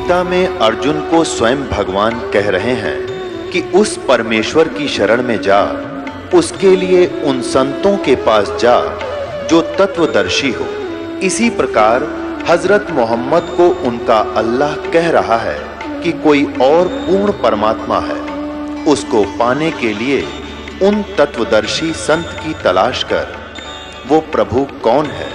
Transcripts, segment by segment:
गीता में अर्जुन को स्वयं भगवान कह रहे हैं कि उस परमेश्वर की शरण में जा, उसके लिए उन संतों के पास जा जो तत्वदर्शी हो। इसी प्रकार हजरत मोहम्मद को उनका अल्लाह कह रहा है कि कोई और पूर्ण परमात्मा है, उसको पाने के लिए उन तत्वदर्शी संत की तलाश कर। वो प्रभु कौन है,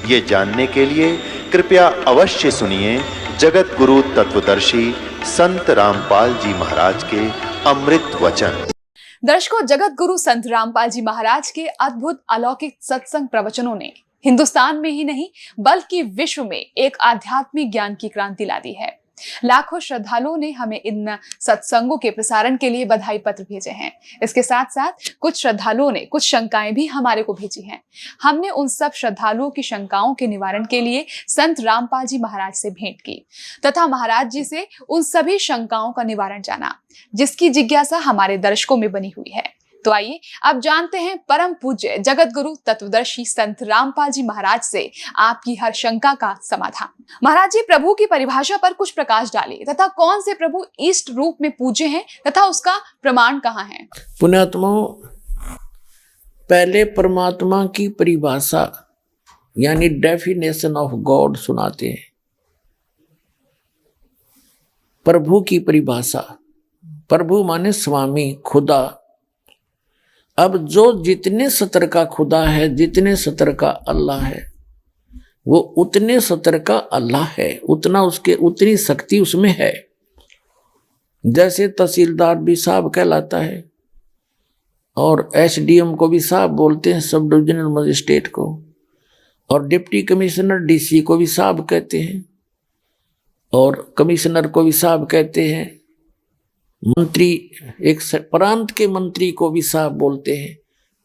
ये जानने के लिए कृपया अवश्य सुनिए जगत गुरु तत्वदर्शी संत रामपाल जी महाराज के अमृत वचन। दर्शकों, जगत गुरु संत रामपाल जी महाराज के अद्भुत अलौकिक सत्संग प्रवचनों ने हिंदुस्तान में ही नहीं बल्कि विश्व में एक आध्यात्मिक ज्ञान की क्रांति ला दी है। लाखों श्रद्धालुओं ने हमें इन सत्संगों के प्रसारण के लिए बधाई पत्र भेजे हैं। इसके साथ साथ कुछ श्रद्धालुओं ने कुछ शंकाएं भी हमारे को भेजी हैं। हमने उन सब श्रद्धालुओं की शंकाओं के निवारण के लिए संत रामपाल जी महाराज से भेंट की तथा महाराज जी से उन सभी शंकाओं का निवारण जाना, जिसकी जिज्ञासा हमारे दर्शकों में बनी हुई है। तो आइए अब जानते हैं परम पूज्य जगत गुरु तत्वदर्शी संत रामपाल जी महाराज से आपकी हर शंका का समाधान। महाराज जी, प्रभु की परिभाषा पर कुछ प्रकाश डालिए तथा कौन से प्रभु इष्ट रूप में पूज्य हैं तथा उसका प्रमाण कहाँ है? पुण्यात्माओं, पहले परमात्मा की परिभाषा यानी डेफिनेशन ऑफ गॉड सुनाते हैं। प्रभु की परिभाषा, प्रभु माने स्वामी, खुदा। अब जो जितने सतर का खुदा है, जितने सतर का अल्लाह है, वो उतने सतर का अल्लाह है, उतना उसके उतनी शक्ति उसमें है। जैसे तहसीलदार भी साहब कहलाता है और एसडीएम को भी साहब बोलते हैं, सब डिविजनल मजिस्ट्रेट को, और डिप्टी कमिश्नर डीसी को भी साहब कहते हैं और कमिश्नर को भी साहब कहते हैं। मंत्री, एक प्रांत के मंत्री को भी साहब बोलते हैं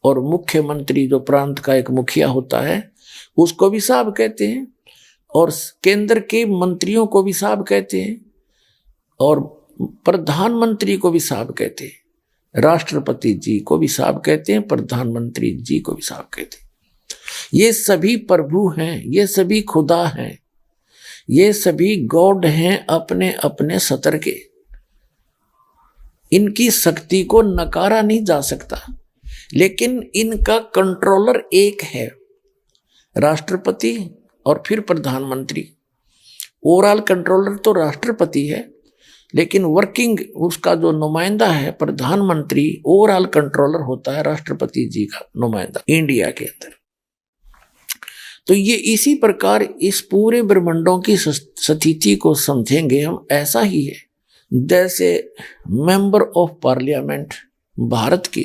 और मुख्यमंत्री जो प्रांत का एक मुखिया होता है उसको भी साहब कहते हैं, और केंद्र के मंत्रियों को भी साहब कहते हैं और प्रधानमंत्री को भी साहब कहते हैं, राष्ट्रपति जी को भी साहब कहते हैं, प्रधानमंत्री जी को भी साहब कहते हैं। ये सभी प्रभु हैं, ये सभी खुदा हैं, ये सभी गॉड हैं अपने अपने सतर के। इनकी शक्ति को नकारा नहीं जा सकता, लेकिन इनका कंट्रोलर एक है, राष्ट्रपति और फिर प्रधानमंत्री। ओवरऑल कंट्रोलर तो राष्ट्रपति है, लेकिन वर्किंग उसका जो नुमाइंदा है प्रधानमंत्री, ओवरऑल कंट्रोलर होता है राष्ट्रपति जी का नुमाइंदा इंडिया के अंदर। तो ये इसी प्रकार इस पूरे ब्रह्मांडों की स्थिति को समझेंगे हम, ऐसा ही है जैसे मेंबर ऑफ पार्लियामेंट भारत की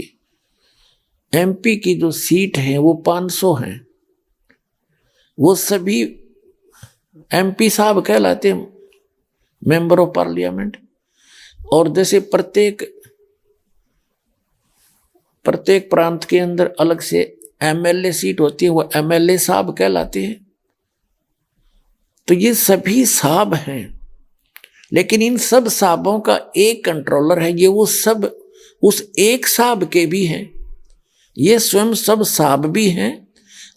एमपी की जो सीट है वो 500 हैं, वो सभी एमपी साहब कहलाते हैं, मेंबर ऑफ पार्लियामेंट। और जैसे प्रत्येक प्रांत के अंदर अलग से एमएलए सीट होती है, वो एमएलए साहब कहलाते हैं। तो ये सभी साहब हैं, लेकिन इन सब साहबों का एक कंट्रोलर है। ये वो सब उस एक साहब के भी हैं, ये स्वयं सब साहब भी हैं,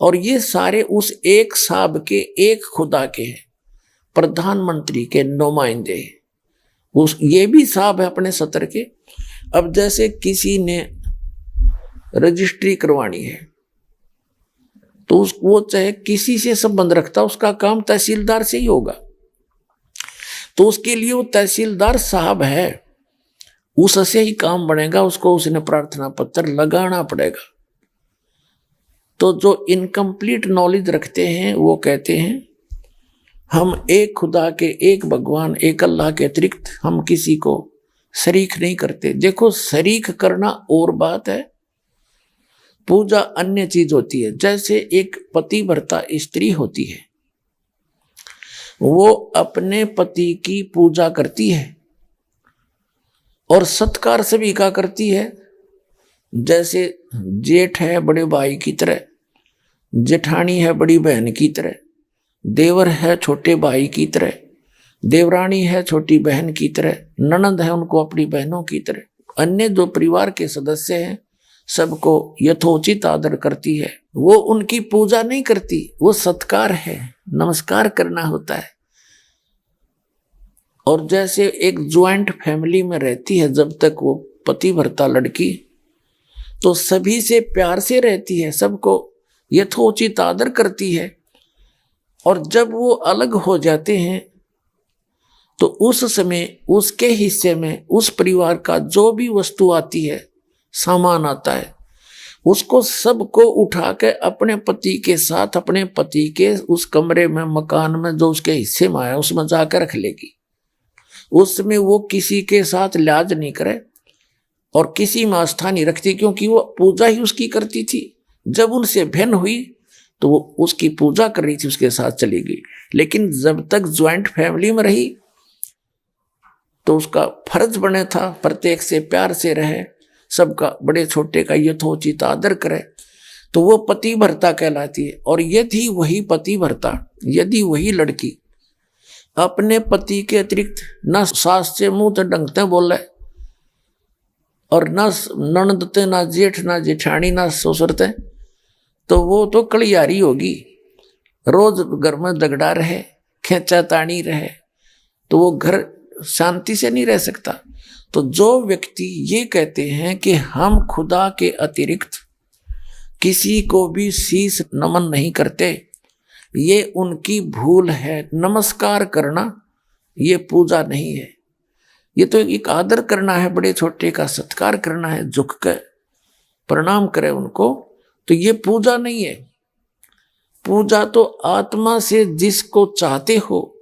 और ये सारे उस एक साहब के, एक खुदा के हैं, प्रधानमंत्री के नुमाइंदे। उस ये भी साहब है अपने सतर के। अब जैसे किसी ने रजिस्ट्री करवानी है तो वो चाहे किसी से संबंध रखता, उसका काम तहसीलदार से ही होगा, तो उसके लिए वो तहसीलदार साहब है, उससे ही काम बनेगा, उसको उसने प्रार्थना पत्र लगाना पड़ेगा। तो जो इनकम्प्लीट नॉलेज रखते हैं वो कहते हैं हम एक खुदा के, एक भगवान, एक अल्लाह के अतिरिक्त हम किसी को शरीक नहीं करते। देखो, शरीक करना और बात है, पूजा अन्य चीज होती है। जैसे एक पतिव्रता स्त्री होती है, वो अपने पति की पूजा करती है और सत्कार सभी का करती है। जैसे जेठ है बड़े भाई की तरह, जेठानी है बड़ी बहन की तरह, देवर है छोटे भाई की तरह, देवरानी है छोटी बहन की तरह, ननद है उनको अपनी बहनों की तरह। अन्य जो परिवार के सदस्य हैं सबको यथोचित आदर करती है। वो उनकी पूजा नहीं करती, वो सत्कार है, नमस्कार करना होता है। और जैसे एक ज्वाइंट फैमिली में रहती है जब तक वो पतिव्रता लड़की, तो सभी से प्यार से रहती है, सबको यथोचित आदर करती है। और जब वो अलग हो जाते हैं तो उस समय उसके हिस्से में उस परिवार का जो भी वस्तु आती है, सामान आता है, उसको सबको उठा के अपने पति के साथ अपने पति के उस कमरे में, मकान में जो उसके हिस्से में आया उसमें जाकर रख लेगी। उसमें वो किसी के साथ लिहाज नहीं करे और किसी में आस्था नहीं रखती, क्योंकि वो पूजा ही उसकी करती थी। जब उनसे भिन्न हुई तो वो उसकी पूजा कर रही थी, उसके साथ चली गई। लेकिन जब तक ज्वाइंट फैमिली में रही तो उसका फर्ज बने था प्रत्येक से प्यार से रहे, सबका बड़े छोटे का यथोचित आदर करे, तो वो पतिव्रता कहलाती है। और यदि वही पतिव्रता, यदि वही लड़की अपने पति के अतिरिक्त न सास से मुंह तो ढंगते बोले और न ननदते, ना जेठ, ना जेठानी, ना ससुरते, तो वो तो कलियारी होगी। रोज घर में झगड़ा रहे, खेचा तानी रहे, तो वो घर शांति से नहीं रह सकता। तो जो व्यक्ति ये कहते हैं कि हम खुदा के अतिरिक्त किसी को भी शीश नमन नहीं करते, ये उनकी भूल है। नमस्कार करना ये पूजा नहीं है, ये तो एक आदर करना है, बड़े छोटे का सत्कार करना है, झुक कर प्रणाम करे उनको, तो ये पूजा नहीं है। पूजा तो आत्मा से जिसको चाहते हो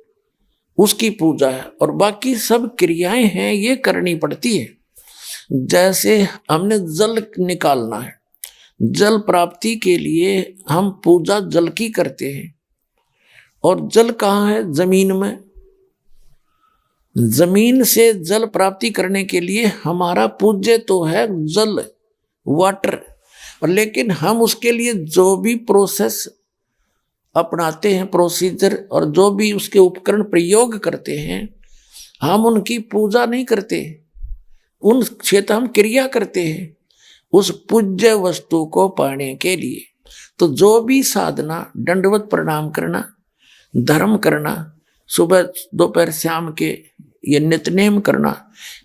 उसकी पूजा है, और बाकी सब क्रियाएं हैं ये करनी पड़ती है। जैसे हमने जल निकालना है, जल प्राप्ति के लिए हम पूजा जल की करते हैं। और जल कहाँ है? जमीन में। जमीन से जल प्राप्ति करने के लिए हमारा पूज्य तो है जल, वाटर, और लेकिन हम उसके लिए जो भी प्रोसेस अपनाते हैं, प्रोसीजर, और जो भी उसके उपकरण प्रयोग करते हैं, हम उनकी पूजा नहीं करते, उन क्षेत्र हम क्रिया करते हैं उस पूज्य वस्तु को पाने के लिए। तो जो भी साधना, दंडवत प्रणाम करना, धर्म करना, सुबह दोपहर शाम के ये नित्यनेम करना,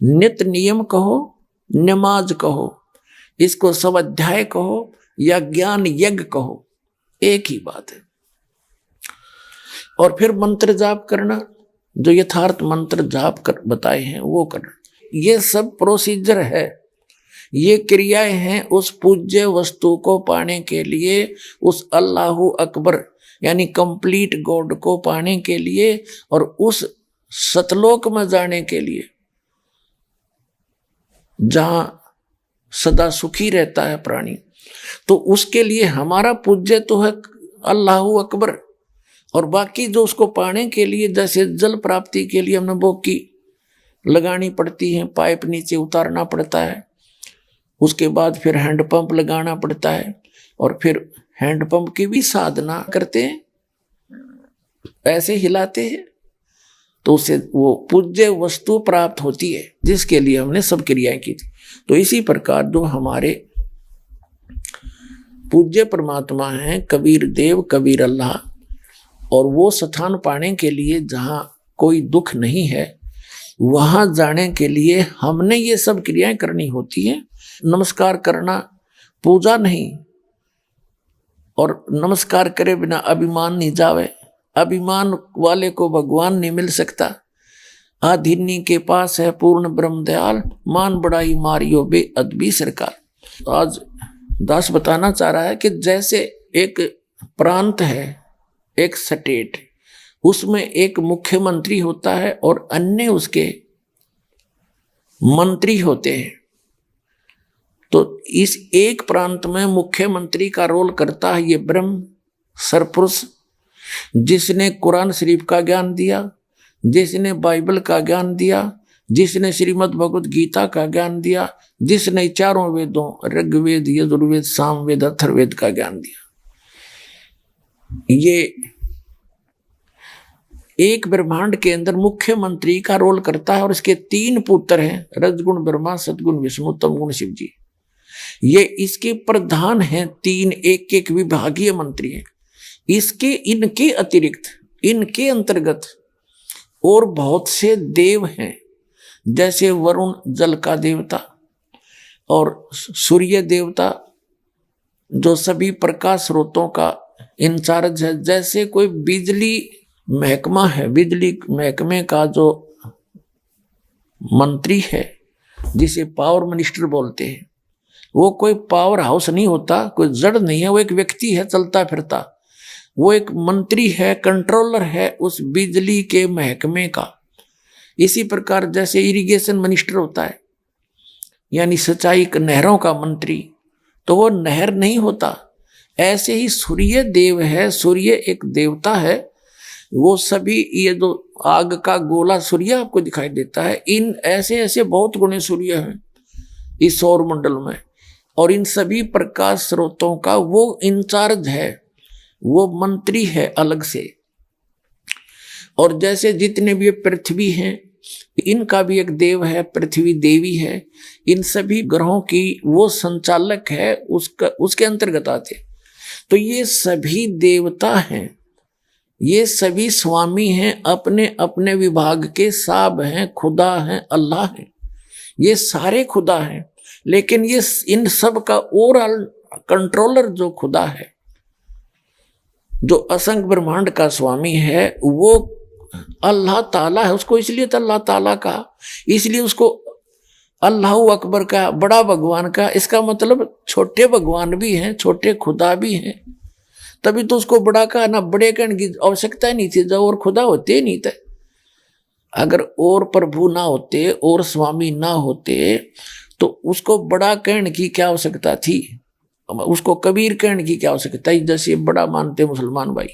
नित्य नियम कहो, नमाज कहो, इसको स्वाध्याय कहो या ज्ञान यज्ञ कहो, एक ही बात है। और फिर मंत्र जाप करना, जो यथार्थ मंत्र जाप कर बताए हैं वो करना, ये सब प्रोसीजर है, ये क्रियाएं हैं उस पूज्य वस्तु को पाने के लिए, उस अल्लाहु अकबर यानी कंप्लीट गॉड को पाने के लिए, और उस सतलोक में जाने के लिए जहां सदा सुखी रहता है प्राणी। तो उसके लिए हमारा पूज्य तो है अल्लाहु अकबर, और बाकी जो उसको पाने के लिए, जैसे जल प्राप्ति के लिए हमने बोकी लगानी पड़ती है, पाइप नीचे उतारना पड़ता है, उसके बाद फिर हैंडपंप लगाना पड़ता है, और फिर हैंडपंप की भी साधना करते हैं, ऐसे हिलाते हैं, तो उससे वो पूज्य वस्तु प्राप्त होती है जिसके लिए हमने सब क्रियाएं की थी। तो इसी प्रकार जो हमारे पूज्य परमात्मा हैं, कबीर देव, कबीर अल्लाह, और वो स्थान पाने के लिए जहाँ कोई दुख नहीं है, वहां जाने के लिए हमने ये सब क्रियाएं करनी होती हैं। नमस्कार करना पूजा नहीं, और नमस्कार करे बिना अभिमान नहीं जावे, अभिमान वाले को भगवान नहीं मिल सकता। आधिनी के पास है पूर्ण ब्रह्म दयाल, मान बड़ाई मारियो बे अदबी सरकार। आज दास बताना चाह रहा है कि जैसे एक प्रांत है, एक स्टेट, उसमें एक मुख्यमंत्री होता है और अन्य उसके मंत्री होते हैं। तो इस एक प्रांत में मुख्यमंत्री का रोल करता है ये ब्रह्म सरपुरुष, जिसने कुरान शरीफ का ज्ञान दिया, जिसने बाइबल का ज्ञान दिया, जिसने श्रीमद् भगवद गीता का ज्ञान दिया, जिसने चारों वेदों ऋग्वेद, यजुर्वेद, सामवेद, अथर्ववेद का ज्ञान दिया। ये एक ब्रह्मांड के अंदर मुख्यमंत्री का रोल करता है, और इसके 3 पुत्र हैं, रजगुण ब्रह्मा, सदगुण विष्णु, तमगुण शिव जी। ये इसके प्रधान हैं, 3 एक विभागीय मंत्री हैं। इसके इनके अतिरिक्त, इनके अंतर्गत और बहुत से देव हैं, जैसे वरुण जल का देवता और सूर्य देवता जो सभी प्रकाश स्रोतों का इंचार्ज है। जैसे कोई बिजली महकमा है, बिजली महकमे का जो मंत्री है जिसे पावर मिनिस्टर बोलते हैं, वो कोई पावर हाउस नहीं होता, कोई जड़ नहीं है, वो एक व्यक्ति है चलता फिरता। वो एक मंत्री है, कंट्रोलर है उस बिजली के महकमे का। इसी प्रकार जैसे इरिगेशन मिनिस्टर होता है, यानी सिंचाई नहरों का मंत्री, तो वो नहर नहीं होता। ऐसे ही सूर्य देव है, सूर्य एक देवता है। वो सभी ये जो आग का गोला सूर्य आपको दिखाई देता है, इन ऐसे ऐसे बहुत गुणे सूर्य हैं इस सौर मंडल में, और इन सभी प्रकाश स्रोतों का वो इंचार्ज है, वो मंत्री है अलग से। और जैसे जितने भी पृथ्वी हैं, इनका भी एक देव है, पृथ्वी देवी है। इन सभी ग्रहों की वो संचालक है, उसके अंतर्गत आते। तो ये सभी देवता हैं, ये सभी स्वामी हैं, अपने अपने विभाग के साब हैं, खुदा हैं, अल्लाह हैं। ये सारे खुदा हैं, लेकिन ये इन सब का ओवरऑल कंट्रोलर जो खुदा है, जो असंख्य ब्रह्मांड का स्वामी है, वो अल्लाह ताला है। उसको इसलिए तो अल्लाह ताला का, इसलिए उसको अल्लाह अकबर का, बड़ा भगवान का। इसका मतलब छोटे भगवान भी हैं, छोटे खुदा भी हैं, तभी तो उसको बड़ा का ना, बड़े कहने की आवश्यकता ही नहीं थी जब और खुदा होते नहीं थे। अगर और प्रभु ना होते और स्वामी ना होते तो उसको बड़ा कहने की क्या आवश्यकता थी, उसको कबीर कहने की क्या आवश्यकता है, जैसे बड़ा मानते मुसलमान भाई।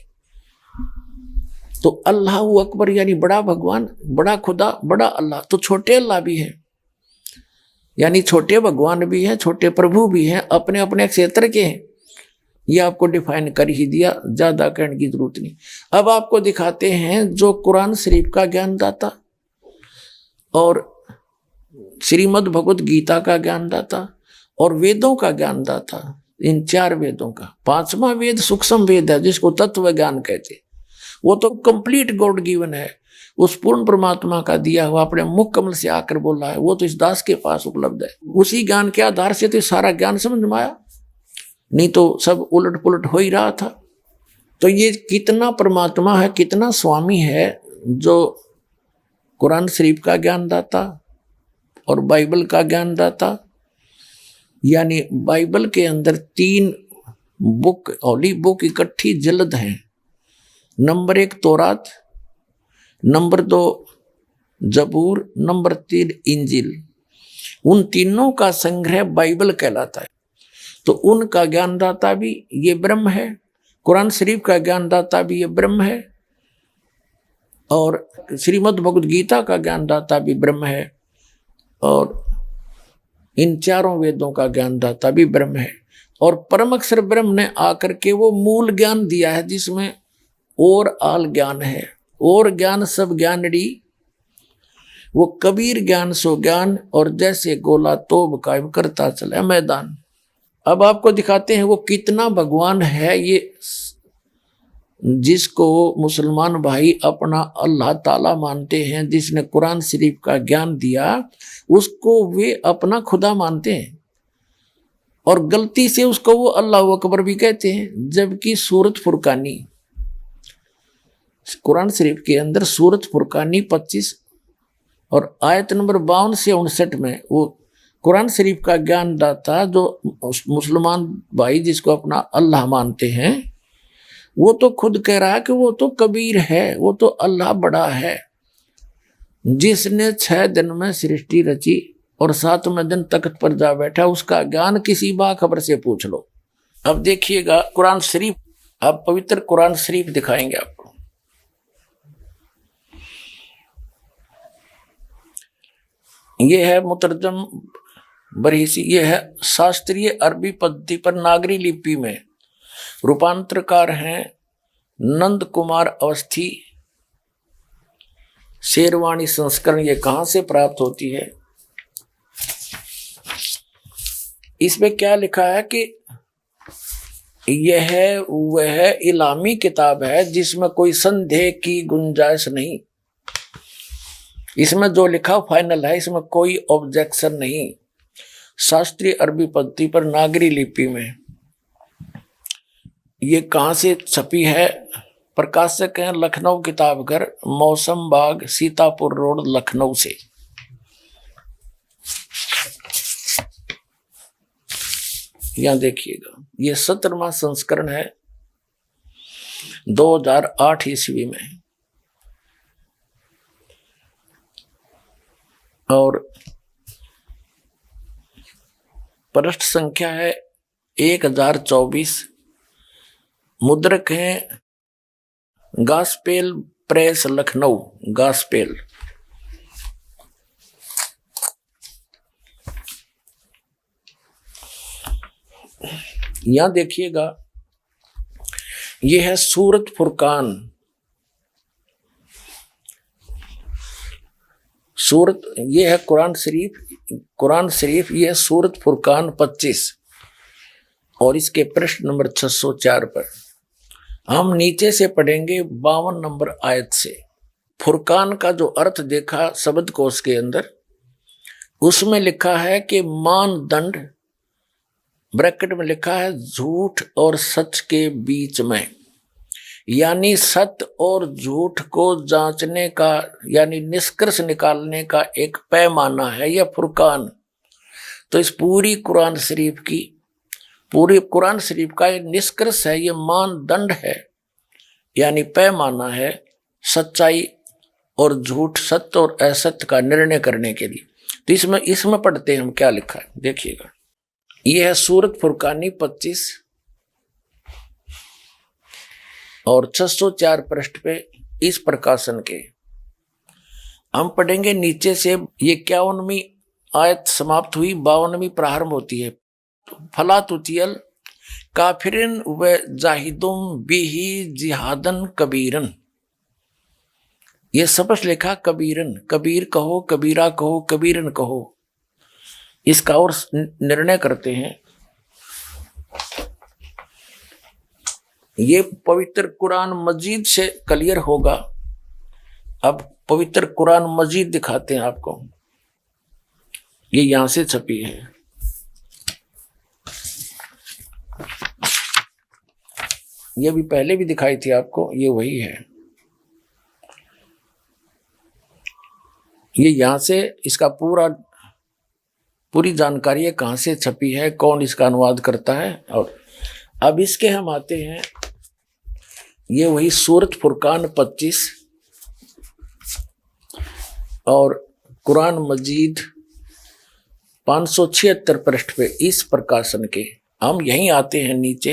तो अल्लाह अकबर यानी बड़ा भगवान, बड़ा खुदा, बड़ा अल्लाह। तो छोटे अल्लाह भी है, यानी छोटे भगवान भी हैं, छोटे प्रभु भी हैं, अपने अपने क्षेत्र के हैं। ये आपको डिफाइन कर ही दिया, ज्यादा कहने की जरूरत नहीं। अब आपको दिखाते हैं जो कुरान शरीफ का ज्ञानदाता और श्रीमद् भगवत गीता का ज्ञानदाता और वेदों का ज्ञानदाता, इन 4 वेदों का 5वां वेद सूक्ष्म वेद है जिसको तत्व ज्ञान कहते। वो तो कंप्लीट गॉड गिवन है, उस पूर्ण परमात्मा का दिया हुआ, अपने मुख कमल से आकर बोला है, वो तो इस दास के पास उपलब्ध है। उसी ज्ञान के आधार से तो सारा ज्ञान समझ में आया, नहीं तो सब उलट पुलट हो ही रहा था। तो ये कितना परमात्मा है, कितना स्वामी है जो कुरान शरीफ का ज्ञानदाता और बाइबल का ज्ञानदाता। यानी बाइबल के अंदर 3 बुक, होली बुक इकट्ठी जल्द हैं। नंबर 1 तौरात, नंबर 2 जबूर, नंबर 3 इंजिल। उन तीनों का संग्रह बाइबल कहलाता है। तो उनका ज्ञानदाता भी ये ब्रह्म है, कुरान शरीफ का ज्ञानदाता भी ये ब्रह्म है, और श्रीमद् भगवत गीता का ज्ञानदाता भी ब्रह्म है, और इन 4 वेदों का ज्ञानदाता भी ब्रह्म है। और परम अक्षर ब्रह्म ने आकर के वो मूल ज्ञान दिया है जिसमें और आल ज्ञान है, और ज्ञान सब ज्ञानड़ी, वो कबीर ज्ञान सो ज्ञान, और जैसे गोला तोब कायम करता चले मैदान। अब आपको दिखाते हैं वो कितना भगवान है, ये जिसको मुसलमान भाई अपना अल्लाह ताला मानते हैं, जिसने कुरान शरीफ का ज्ञान दिया, उसको वे अपना खुदा मानते हैं, और गलती से उसको वो अल्लाह अकबर भी कहते हैं। जबकि सूरत फुरकानी, कुरान शरीफ के अंदर सूरत फुरकानी 25 और आयत नंबर 52 से 59 में वो कुरान शरीफ का ज्ञानदाता जो मुसलमान भाई जिसको अपना अल्लाह मानते हैं, वो तो खुद कह रहा है कि वो तो कबीर है, वो तो अल्लाह बड़ा है, जिसने 6 दिन में सृष्टि रची और 7वें दिन तख्त पर जा बैठा। उसका ज्ञान किसी बाखबर से पूछ लो। अब देखिएगा कुरान शरीफ, अब पवित्र कुरान शरीफ दिखाएंगे आपको। ये है मुतरजम बरहीसी, ये है शास्त्रीय अरबी पद्धति पर नागरी लिपि में, रूपांतरकार हैं नंद कुमार अवस्थी। शेरवाणी संस्करण ये कहां से प्राप्त होती है, इसमें क्या लिखा है कि यह वह इलामी किताब है जिसमें कोई संदेह की गुंजाइश नहीं। इसमें जो लिखा फाइनल है, इसमें कोई ऑब्जेक्शन नहीं। शास्त्रीय अरबी पद्धति पर नागरी लिपि में ये कहाँ से छपी है? प्रकाशक हैं लखनऊ किताबघर, मौसम बाग, सीतापुर रोड, लखनऊ से। यहां देखिएगा, ये 17वां संस्करण है, 2008 ईस्वी में। और पृष्ठ संख्या है 1024। मुद्रक हैं गास्पेल प्रेस लखनऊ, गास्पेल। यहां देखिएगा, यह है सूरत फुरकान। सूरत, ये है कुरान शरीफ, कुरान शरीफ, ये है सूरत फुरकान 25 और इसके पृष्ठ नंबर 604 पर हम नीचे से पढ़ेंगे 52 नंबर आयत से। फुरकान का जो अर्थ देखा शब्दकोश के अंदर, उसमें लिखा है कि मानदंड, ब्रैकेट में लिखा है झूठ और सच के बीच में, यानी सत्य और झूठ को जांचने का, यानी निष्कर्ष निकालने का एक पैमाना है यह फुरकान। तो इस पूरी कुरान शरीफ की, पूरी कुरान शरीफ का ये निष्कर्ष है, ये मानदंड है, यानी पैमाना है सच्चाई और झूठ, सत्य और असत्य का निर्णय करने के लिए। तो इसमें पढ़ते हैं हम क्या लिखा है, देखिएगा। यह है सूरत फुरकानी 25 और 604 पृष्ठ पे इस प्रकाशन के हम पढ़ेंगे नीचे से। ये 51वीं आयत समाप्त हुई, 52वीं प्रारंभ होती है। फला तुतियल काफिरिन व जाहिदुम बिही जिहादन कबीरन। ये सबस लिखा कबीरन, कबीर कहो, कबीरा कहो, कबीरन कहो। इसका और निर्णय करते हैं। ये पवित्र कुरान मजीद से क्लियर होगा। अब पवित्र कुरान मजीद दिखाते हैं आपको, ये यहां से छपी है। ये भी पहले भी दिखाई थी आपको, ये वही है। ये यहां से इसका पूरी जानकारी है, कहां से छपी है, कौन इसका अनुवाद करता है। और अब इसके हम आते हैं, ये वही सूरत फुरकान 25 और कुरान मजीद 576 पृष्ठ पे इस प्रकाशन के हम यहीं आते हैं नीचे।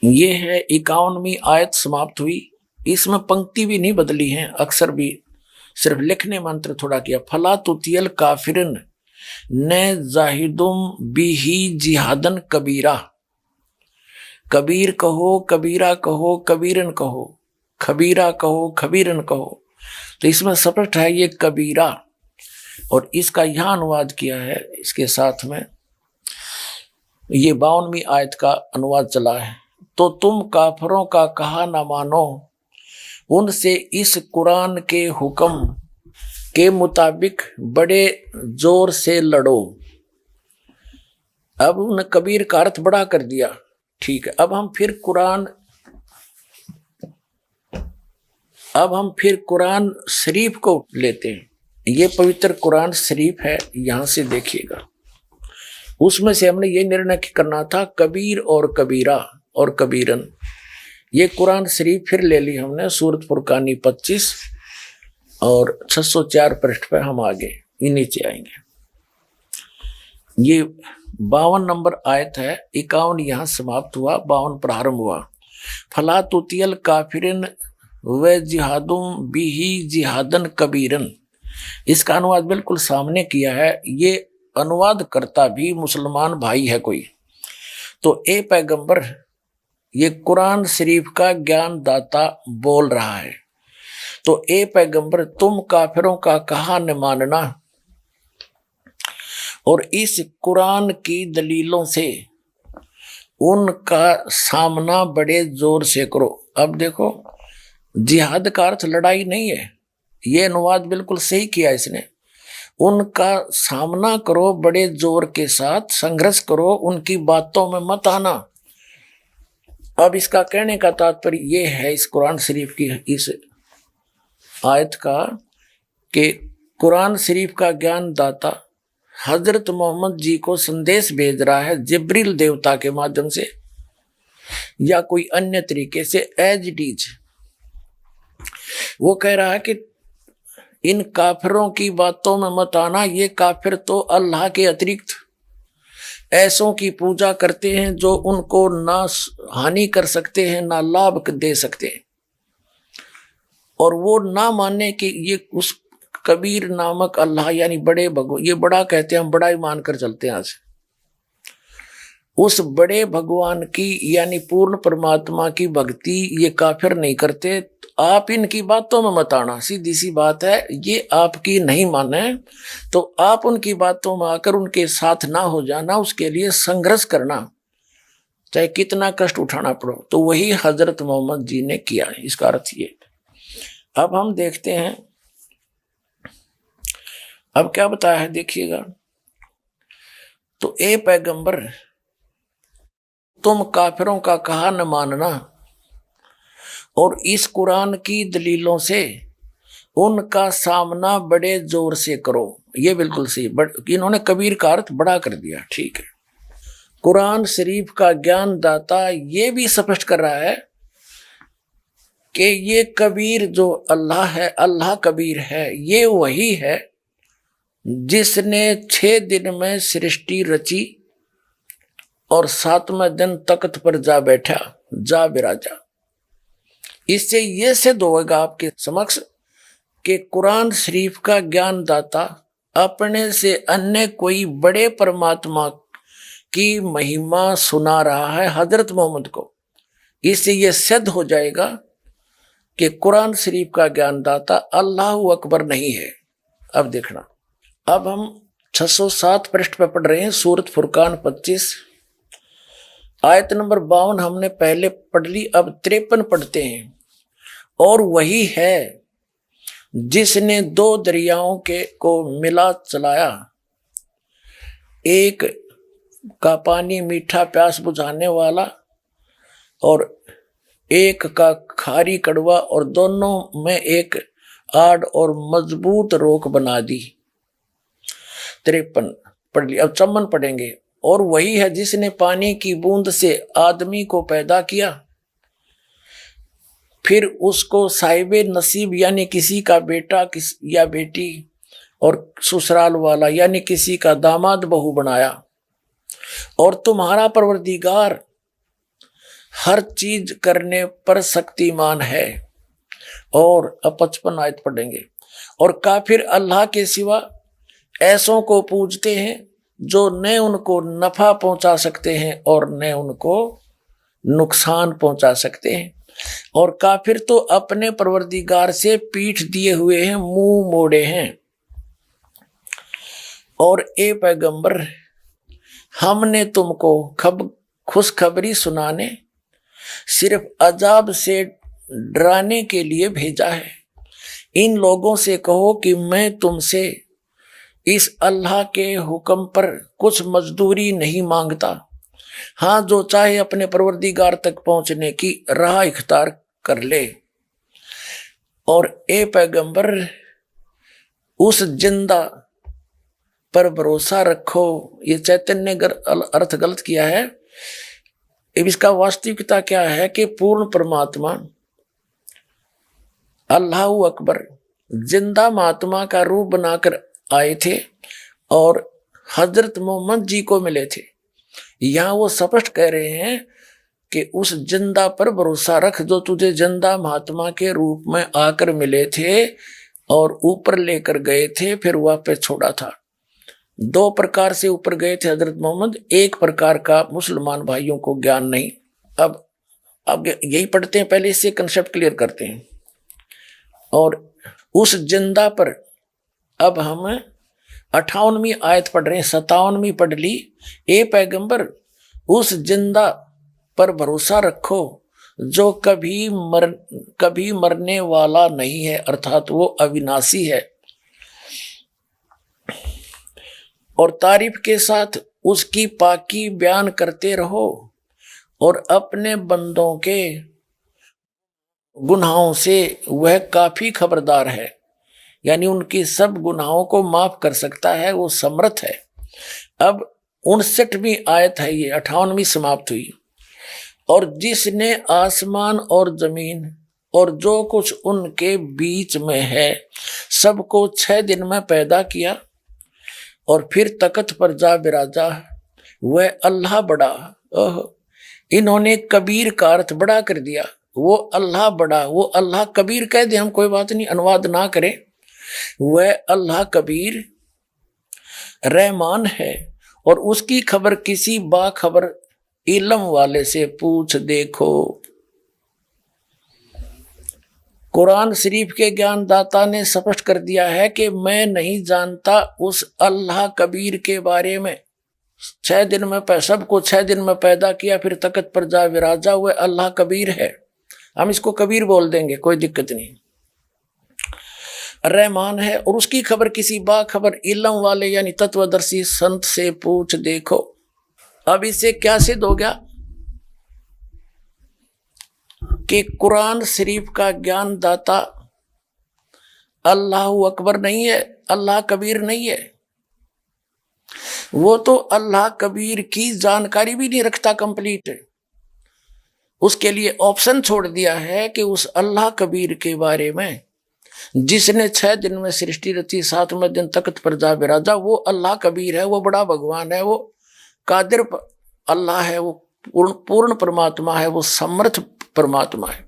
ये है 51वीं आयत समाप्त हुई। इसमें पंक्ति भी नहीं बदली है, अक्सर भी सिर्फ लिखने मंत्र थोड़ा किया। फला तुतियल काफिरन ने जाहिदुम बिही जिहादन कबीरा। कबीर कहो, कबीरा कहो, कबीरन कहो, खबीरा कहो, खबीरन कहो। तो इसमें स्पष्ट है ये कबीरा, और इसका यहां अनुवाद किया है इसके साथ में। ये 52वीं आयत का अनुवाद चला है। तो तुम काफरों का कहा ना मानो, उनसे इस कुरान के हुक्म के मुताबिक बड़े जोर से लड़ो। अब उन्हें कबीर का अर्थ बड़ा कर दिया, ठीक है। अब हम फिर कुरान शरीफ को लेते हैं। ये पवित्र कुरान शरीफ है, यहां से देखिएगा। उसमें से हमने ये निर्णय करना था कबीर और कबीरा और कबीरन। ये कुरान शरीफ फिर ले ली हमने, सूरत फुरकानी 25 और 604 पृष्ठ पे हम आगे ये नीचे आएंगे। ये 52 नंबर आयत है, 51 यहां समाप्त हुआ, 52 प्रारंभ हुआ। फला तुतियल काफिरिन व जिहादुम बिही जिहादन कबीरन। इसका अनुवाद बिल्कुल सामने किया है। ये अनुवाद करता भी मुसलमान भाई है कोई। तो ए पैगंबर, ये कुरान शरीफ का ज्ञान दाता बोल रहा है। तो ए पैगंबर, तुम काफिरों का कहा न मानना और इस कुरान की दलीलों से उनका सामना बड़े जोर से करो। अब देखो, जिहाद का अर्थ लड़ाई नहीं है, ये अनुवाद बिल्कुल सही किया इसने। उनका सामना करो बड़े जोर के साथ, संघर्ष करो, उनकी बातों में मत आना। अब इसका कहने का तात्पर्य ये है इस कुरान शरीफ की इस आयत का कि कुरान शरीफ का ज्ञान दाता हजरत मोहम्मद जी को संदेश भेज रहा है जिब्रील देवता के माध्यम से या कोई अन्य तरीके से, एज इट इज। वो कह रहा है कि इन काफिरों की बातों में मत आना, ये काफिर तो अल्लाह के अतिरिक्त ऐसों की पूजा करते हैं जो उनको ना हानि कर सकते हैं ना लाभ दे सकते हैं, और वो ना माने कि ये उस कबीर नामक अल्लाह यानी बड़े भगवान, ये बड़ा कहते हैं, हम बड़ा ही मानकर चलते हैं आज, उस बड़े भगवान की यानी पूर्ण परमात्मा की भक्ति ये काफिर नहीं करते। तो आप इनकी बातों में मत आना, सीधी सी बात है। ये आपकी नहीं माने तो आप उनकी बातों में आकर उनके साथ ना हो जाना, उसके लिए संघर्ष करना, चाहे कितना कष्ट उठाना पड़ो। तो वही हजरत मोहम्मद जी ने किया है, इसका अर्थ ये। अब हम देखते हैं अब क्या बताया है, देखिएगा। तो ए पैगंबर, तुम काफिरों का कहा न मानना और इस कुरान की दलीलों से उनका सामना बड़े जोर से करो। ये बिल्कुल सही, इन्होंने कबीर का अर्थ बड़ा कर दिया, ठीक है। कुरान शरीफ का ज्ञान दाता ये भी स्पष्ट कर रहा है कि ये कबीर जो अल्लाह है, अल्लाह कबीर है, ये वही है जिसने 6 दिन में सृष्टि रची और 7वें दिन तख्त पर जा बैठा, जा विराजा। इससे यह सिद्ध होगा आपके समक्ष कि कुरान शरीफ का ज्ञान दाता अपने से अन्य कोई बड़े परमात्मा की महिमा सुना रहा है हजरत मोहम्मद को। इससे यह सिद्ध हो जाएगा कि कुरान शरीफ का ज्ञान दाता अल्लाह अकबर नहीं है। अब देखना, अब हम 607 पृष्ठ पर पढ़ रहे हैं, सूरत फुरकान 25 आयत नंबर 52 हमने पहले पढ़ ली, अब 53 पढ़ते हैं। और वही है जिसने 2 दरियाओं के को मिला चलाया, एक का पानी मीठा प्यास बुझाने वाला और एक का खारी कड़वा, और दोनों में एक आड़ और मजबूत रोक बना दी। 53 पढ़ ली, अब 54 पढ़ेंगे। और वही है जिसने पानी की बूंद से आदमी को पैदा किया, फिर उसको साहिबे नसीब यानी किसी का बेटा या बेटी और ससुराल वाला यानी किसी का दामाद बहू बनाया। और तुम्हारा परवरदिगार हर चीज करने पर शक्तिमान है। और अब 55 आयत पढ़ेंगे। और काफिर अल्लाह के सिवा ऐसों को पूजते हैं जो न उनको नफा पहुंचा सकते हैं और न उनको नुकसान पहुंचा सकते हैं। और काफिर तो अपने परवरदिगार से पीठ दिए हुए हैं, मुंह मोड़े हैं। और ए पैगंबर, हमने तुमको खुशखबरी सुनाने, सिर्फ अजाब से डराने के लिए भेजा है। इन लोगों से कहो कि मैं तुमसे इस अल्लाह के हुक्म पर कुछ मजदूरी नहीं मांगता। हाँ, जो चाहे अपने परवरदिगार तक पहुंचने की राह इख्तियार कर ले। और ए पैगंबर, उस जिंदा पर भरोसा रखो। ये चैतन्य ने अर्थ गलत किया है। इसका वास्तविकता क्या है कि पूर्ण परमात्मा अल्लाह अकबर जिंदा महात्मा का रूप बनाकर आए थे और हजरत मोहम्मद जी को मिले थे। यहाँ वो स्पष्ट कह रहे हैं कि उस जिंदा पर भरोसा रख जो तुझे जिंदा महात्मा के रूप में आकर मिले थे और ऊपर लेकर गए थे, फिर वापस छोड़ा था। 2 प्रकार से ऊपर गए थे हजरत मोहम्मद, एक प्रकार का मुसलमान भाइयों को ज्ञान नहीं। अब यही पढ़ते हैं, पहले इससे कंसेप्ट क्लियर करते हैं। और उस जिंदा पर अब हम 58वीं आयत पढ़ रहे हैं, 57वीं पढ़ ली। ए पैगंबर, उस जिंदा पर भरोसा रखो जो कभी मरने वाला नहीं है, अर्थात वो अविनाशी है। और तारीफ के साथ उसकी पाकी बयान करते रहो और अपने बंदों के गुनाहों से वह काफी खबरदार है, यानी उनकी सब गुनाहों को माफ कर सकता है, वो समर्थ है। अब 59वीं आयत है, ये 58वीं समाप्त हुई। और जिसने आसमान और जमीन और जो कुछ उनके बीच में है सबको 6 दिन में पैदा किया और फिर तख्त पर जा बिराजा, वह अल्लाह बड़ा। इन्होंने कबीर का अर्थ बड़ा कर दिया। वो अल्लाह बड़ा, वो अल्लाह कबीर कह दे, हम कोई बात नहीं, अनुवाद ना करें। वह अल्लाह कबीर रहमान है और उसकी खबर किसी बाखबर इल्म वाले से पूछ देखो। कुरान शरीफ के ज्ञानदाता ने स्पष्ट कर दिया है कि मैं नहीं जानता उस अल्लाह कबीर के बारे में। 6 दिन में सबको 6 दिन में पैदा किया, फिर तख्त पर जा विराजा, हुए अल्लाह कबीर है। हम इसको कबीर बोल देंगे, कोई दिक्कत नहीं। रहमान है और उसकी खबर किसी बाखबर इल्म वाले यानी तत्वदर्शी संत से पूछ देखो। अब इससे क्या सिद्ध हो गया कि कुरान शरीफ का ज्ञान दाता अल्लाह अकबर नहीं है, अल्लाह कबीर नहीं है। वो तो अल्लाह कबीर की जानकारी भी नहीं रखता कंप्लीट है। उसके लिए ऑप्शन छोड़ दिया है कि उस अल्लाह कबीर के बारे में जिसने 6 दिन में सृष्टि रची, 7वें दिन तख्त पर जा बिराजा, वो अल्लाह कबीर है, वो बड़ा भगवान है, वो कादिर अल्लाह है, वो पूर्ण परमात्मा है, वो समर्थ परमात्मा है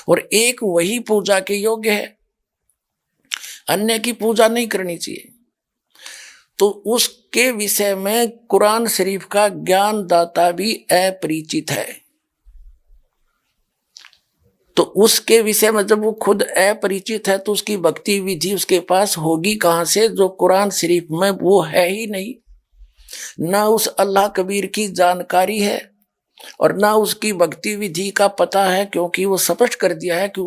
और एक वही पूजा के योग्य है, अन्य की पूजा नहीं करनी चाहिए। तो उसके विषय में कुरान शरीफ का ज्ञान दाता भी अपरिचित है। तो उसके विषय में जब वो खुद अपरिचित है तो उसकी भक्ति विधि उसके पास होगी कहां से, जो कुरान शरीफ में वो है ही नहीं। ना उस अल्लाह कबीर की जानकारी है और ना उसकी भक्ति विधि का पता है, क्योंकि वो स्पष्ट कर दिया है कि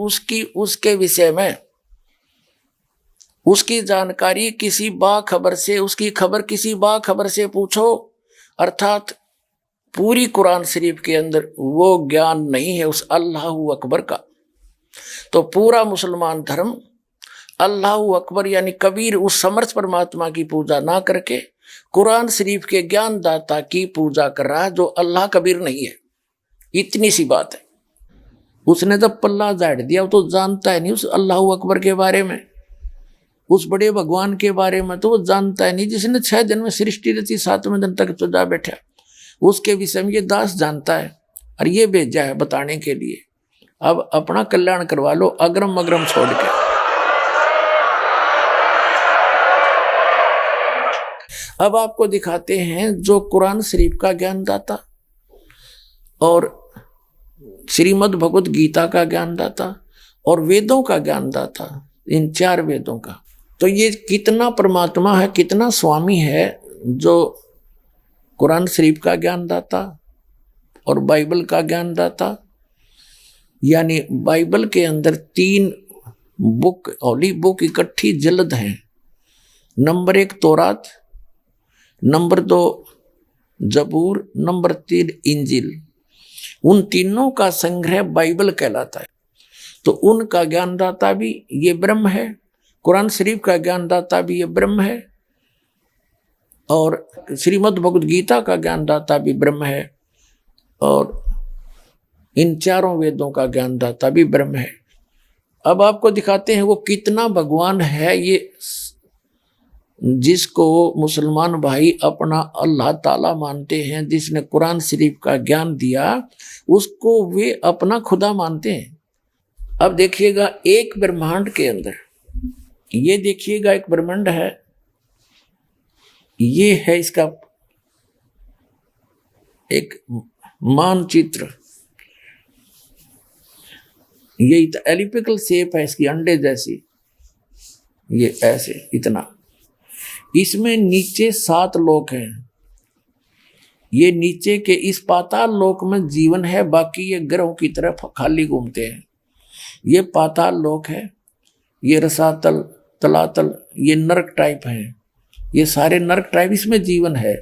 उसके विषय में उसकी जानकारी किसी बाखबर से, उसकी खबर किसी बाखबर से पूछो। अर्थात पूरी कुरान शरीफ के अंदर वो ज्ञान नहीं है उस अल्लाह अकबर का। तो पूरा मुसलमान धर्म अल्लाह अकबर यानी कबीर उस समर्थ परमात्मा की पूजा ना करके कुरान शरीफ के ज्ञान दाता की पूजा कर रहा है, जो अल्लाह कबीर नहीं है। इतनी सी बात है। उसने जब पल्ला झाड़ दिया, वो तो जानता है नहीं उस अल्लाह अकबर के बारे में, उस बड़े भगवान के बारे में तो वो जानता है नहीं। जिसने 6 दिन में सृष्टि रची, 7वें दिन तक तो जा बैठा, उसके विषय में ये दास जानता है और ये भेजा है बताने के लिए। अब अपना कल्याण करवा लो अग्रम अग्रम छोड़ के। अब आपको दिखाते हैं जो कुरान शरीफ का ज्ञानदाता और श्रीमद् भगवत गीता का ज्ञानदाता और वेदों का ज्ञानदाता, इन 4 वेदों का, तो ये कितना परमात्मा है, कितना स्वामी है जो कुरान शरीफ का ज्ञानदाता और बाइबल का ज्ञानदाता। यानी बाइबल के अंदर 3 बुक, होली बुक इकट्ठी जल्द हैं। नंबर 1 तौरात, नंबर 2 जबूर, नंबर 3 इंजिल। उन तीनों का संग्रह बाइबल कहलाता है। तो उनका ज्ञानदाता भी ये ब्रह्म है, कुरान शरीफ का ज्ञानदाता भी ये ब्रह्म है और श्रीमद् भगवद गीता का ज्ञानदाता भी ब्रह्म है और इन 4 वेदों का ज्ञानदाता भी ब्रह्म है। अब आपको दिखाते हैं वो कितना भगवान है, ये जिसको मुसलमान भाई अपना अल्लाह ताला मानते हैं, जिसने कुरान शरीफ का ज्ञान दिया उसको वे अपना खुदा मानते हैं। अब देखिएगा एक ब्रह्मांड के अंदर, ये देखिएगा एक ब्रह्मांड है, ये है इसका एक मानचित्र, ये एलिपिकल शेप है इसकी, अंडे जैसी, ये ऐसे इतना। इसमें नीचे 7 लोक हैं, ये नीचे के इस पाताल लोक में जीवन है, बाकी ये ग्रहों की तरफ खाली घूमते हैं। ये पाताल लोक है, ये रसातल, तलातल, ये नरक टाइप है, ये सारे नरक टाइप, इसमें जीवन है।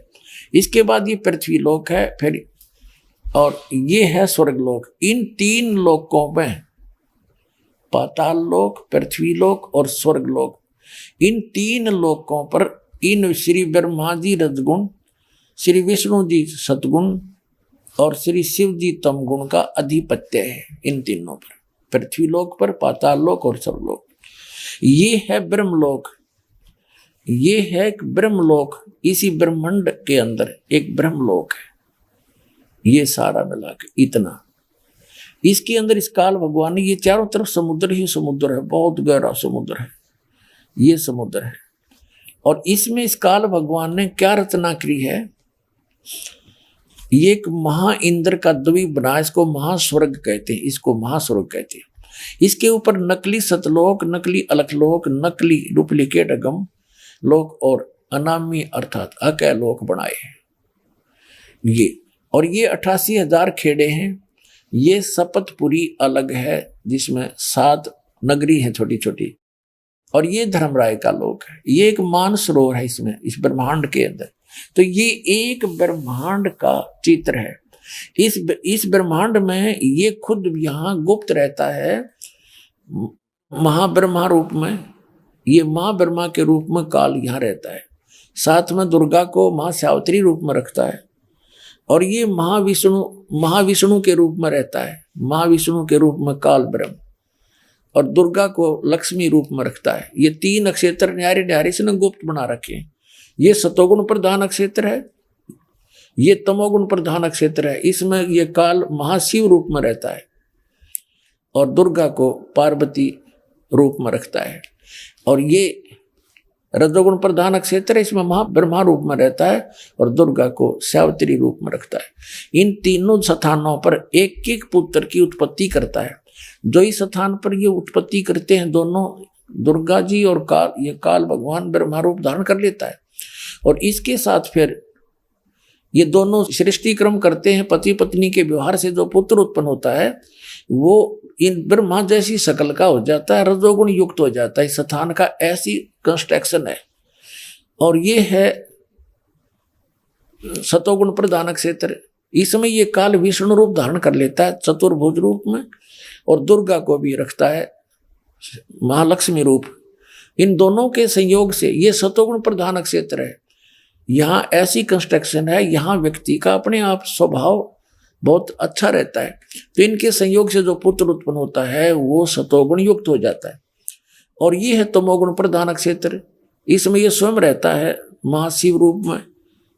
इसके बाद ये पृथ्वी लोक है, फिर और ये है स्वर्ग लोक। इन 3 लोकों में, पाताल लोक, पृथ्वी लोक और स्वर्ग लोक, इन 3 लोकों पर इन श्री ब्रह्मा जी रजगुण, श्री विष्णु जी सतगुण और श्री शिव जी तमगुण का अधिपत्य है। इन तीनों पर, पृथ्वी लोक पर, पाताल लोक और स्वर्गलोक। ये है ब्रह्मलोक, ये है एक ब्रह्मलोक। इसी ब्रह्मांड के अंदर एक ब्रह्मलोक है। ये सारा मिला के इतना, इसके अंदर इस काल भगवान ने, ये चारों तरफ समुद्र ही समुद्र है, बहुत गहरा समुद्र है, ये समुद्र है। और इसमें इस काल भगवान ने क्या रचना की है, ये एक महा इंद्र का द्वीप बना, इसको महास्वर्ग कहते हैं, इसको महास्वर्ग कहते हैं। इसके ऊपर नकली सतलोक, नकली अलखलोक, नकली डुप्लीकेट अगम लोक और अनामी अर्थात अकय लोक बनाए हैं ये। और ये 88,000 खेड़े हैं। ये सपतपुरी अलग है, जिसमें 7 नगरी है छोटी छोटी, और ये धर्मराय का लोक है। ये एक मानसरोवर है इसमें, इस ब्रह्मांड के अंदर। तो ये एक ब्रह्मांड का चित्र है। इस ब्रह्मांड में ये खुद यहाँ गुप्त रहता है महाब्रह्मा रूप में। ये माँ ब्रह्मा के रूप में काल यहाँ रहता है, साथ में दुर्गा को माँ सावित्री रूप में रखता है, और ये महाविष्णु के रूप में रहता है, महाविष्णु के रूप में काल ब्रह्म, और दुर्गा को लक्ष्मी रूप में रखता है। ये 3 नक्षत्र न्यारे न्यारे इसने गुप्त बना रखे हैं। ये सतोगुण प्रधान नक्षत्र है, ये तमोगुण प्रधान नक्षत्र है। इसमें ये काल महाशिव रूप में रहता है, और दुर्गा को पार्वती रूप में रखता है। और ये रजोगुण प्रधान नक्षत्र है, इसमें महाब्रह्मा रूप में रहता है, और दुर्गा को सावित्री रूप में रखता है। इन तीनों स्थानों पर एक एक पुत्र की उत्पत्ति करता है। जो इस स्थान पर ये उत्पत्ति करते हैं दोनों, दुर्गा जी और काल, ये काल भगवान ब्रह्मा रूप धारण कर लेता है। और इसके साथ फिर ये दोनों सृष्टि क्रम करते हैं। पति पत्नी के व्यवहार से जो पुत्र उत्पन्न होता है वो इन ब्रह्मा जैसी शकल का हो जाता है, रजोगुण युक्त हो जाता है। इस स्थान का ऐसी कंस्ट्रक्शन है। और ये है सतोगुण प्रधान क्षेत्र। इसमें ये काल विष्णु रूप धारण कर लेता है चतुर्भुज रूप में, और दुर्गा को भी रखता है महालक्ष्मी रूप। इन दोनों के संयोग से ये सतोगुण प्रधान क्षेत्र है। यहाँ ऐसी कंस्ट्रक्शन है, यहाँ व्यक्ति का अपने आप स्वभाव बहुत अच्छा रहता है। तो इनके संयोग से जो पुत्र उत्पन्न होता है वो सतोगुण युक्त हो जाता है। और ये है तमोगुण प्रधान क्षेत्र। इसमें ये स्वयं रहता है महाशिव रूप में,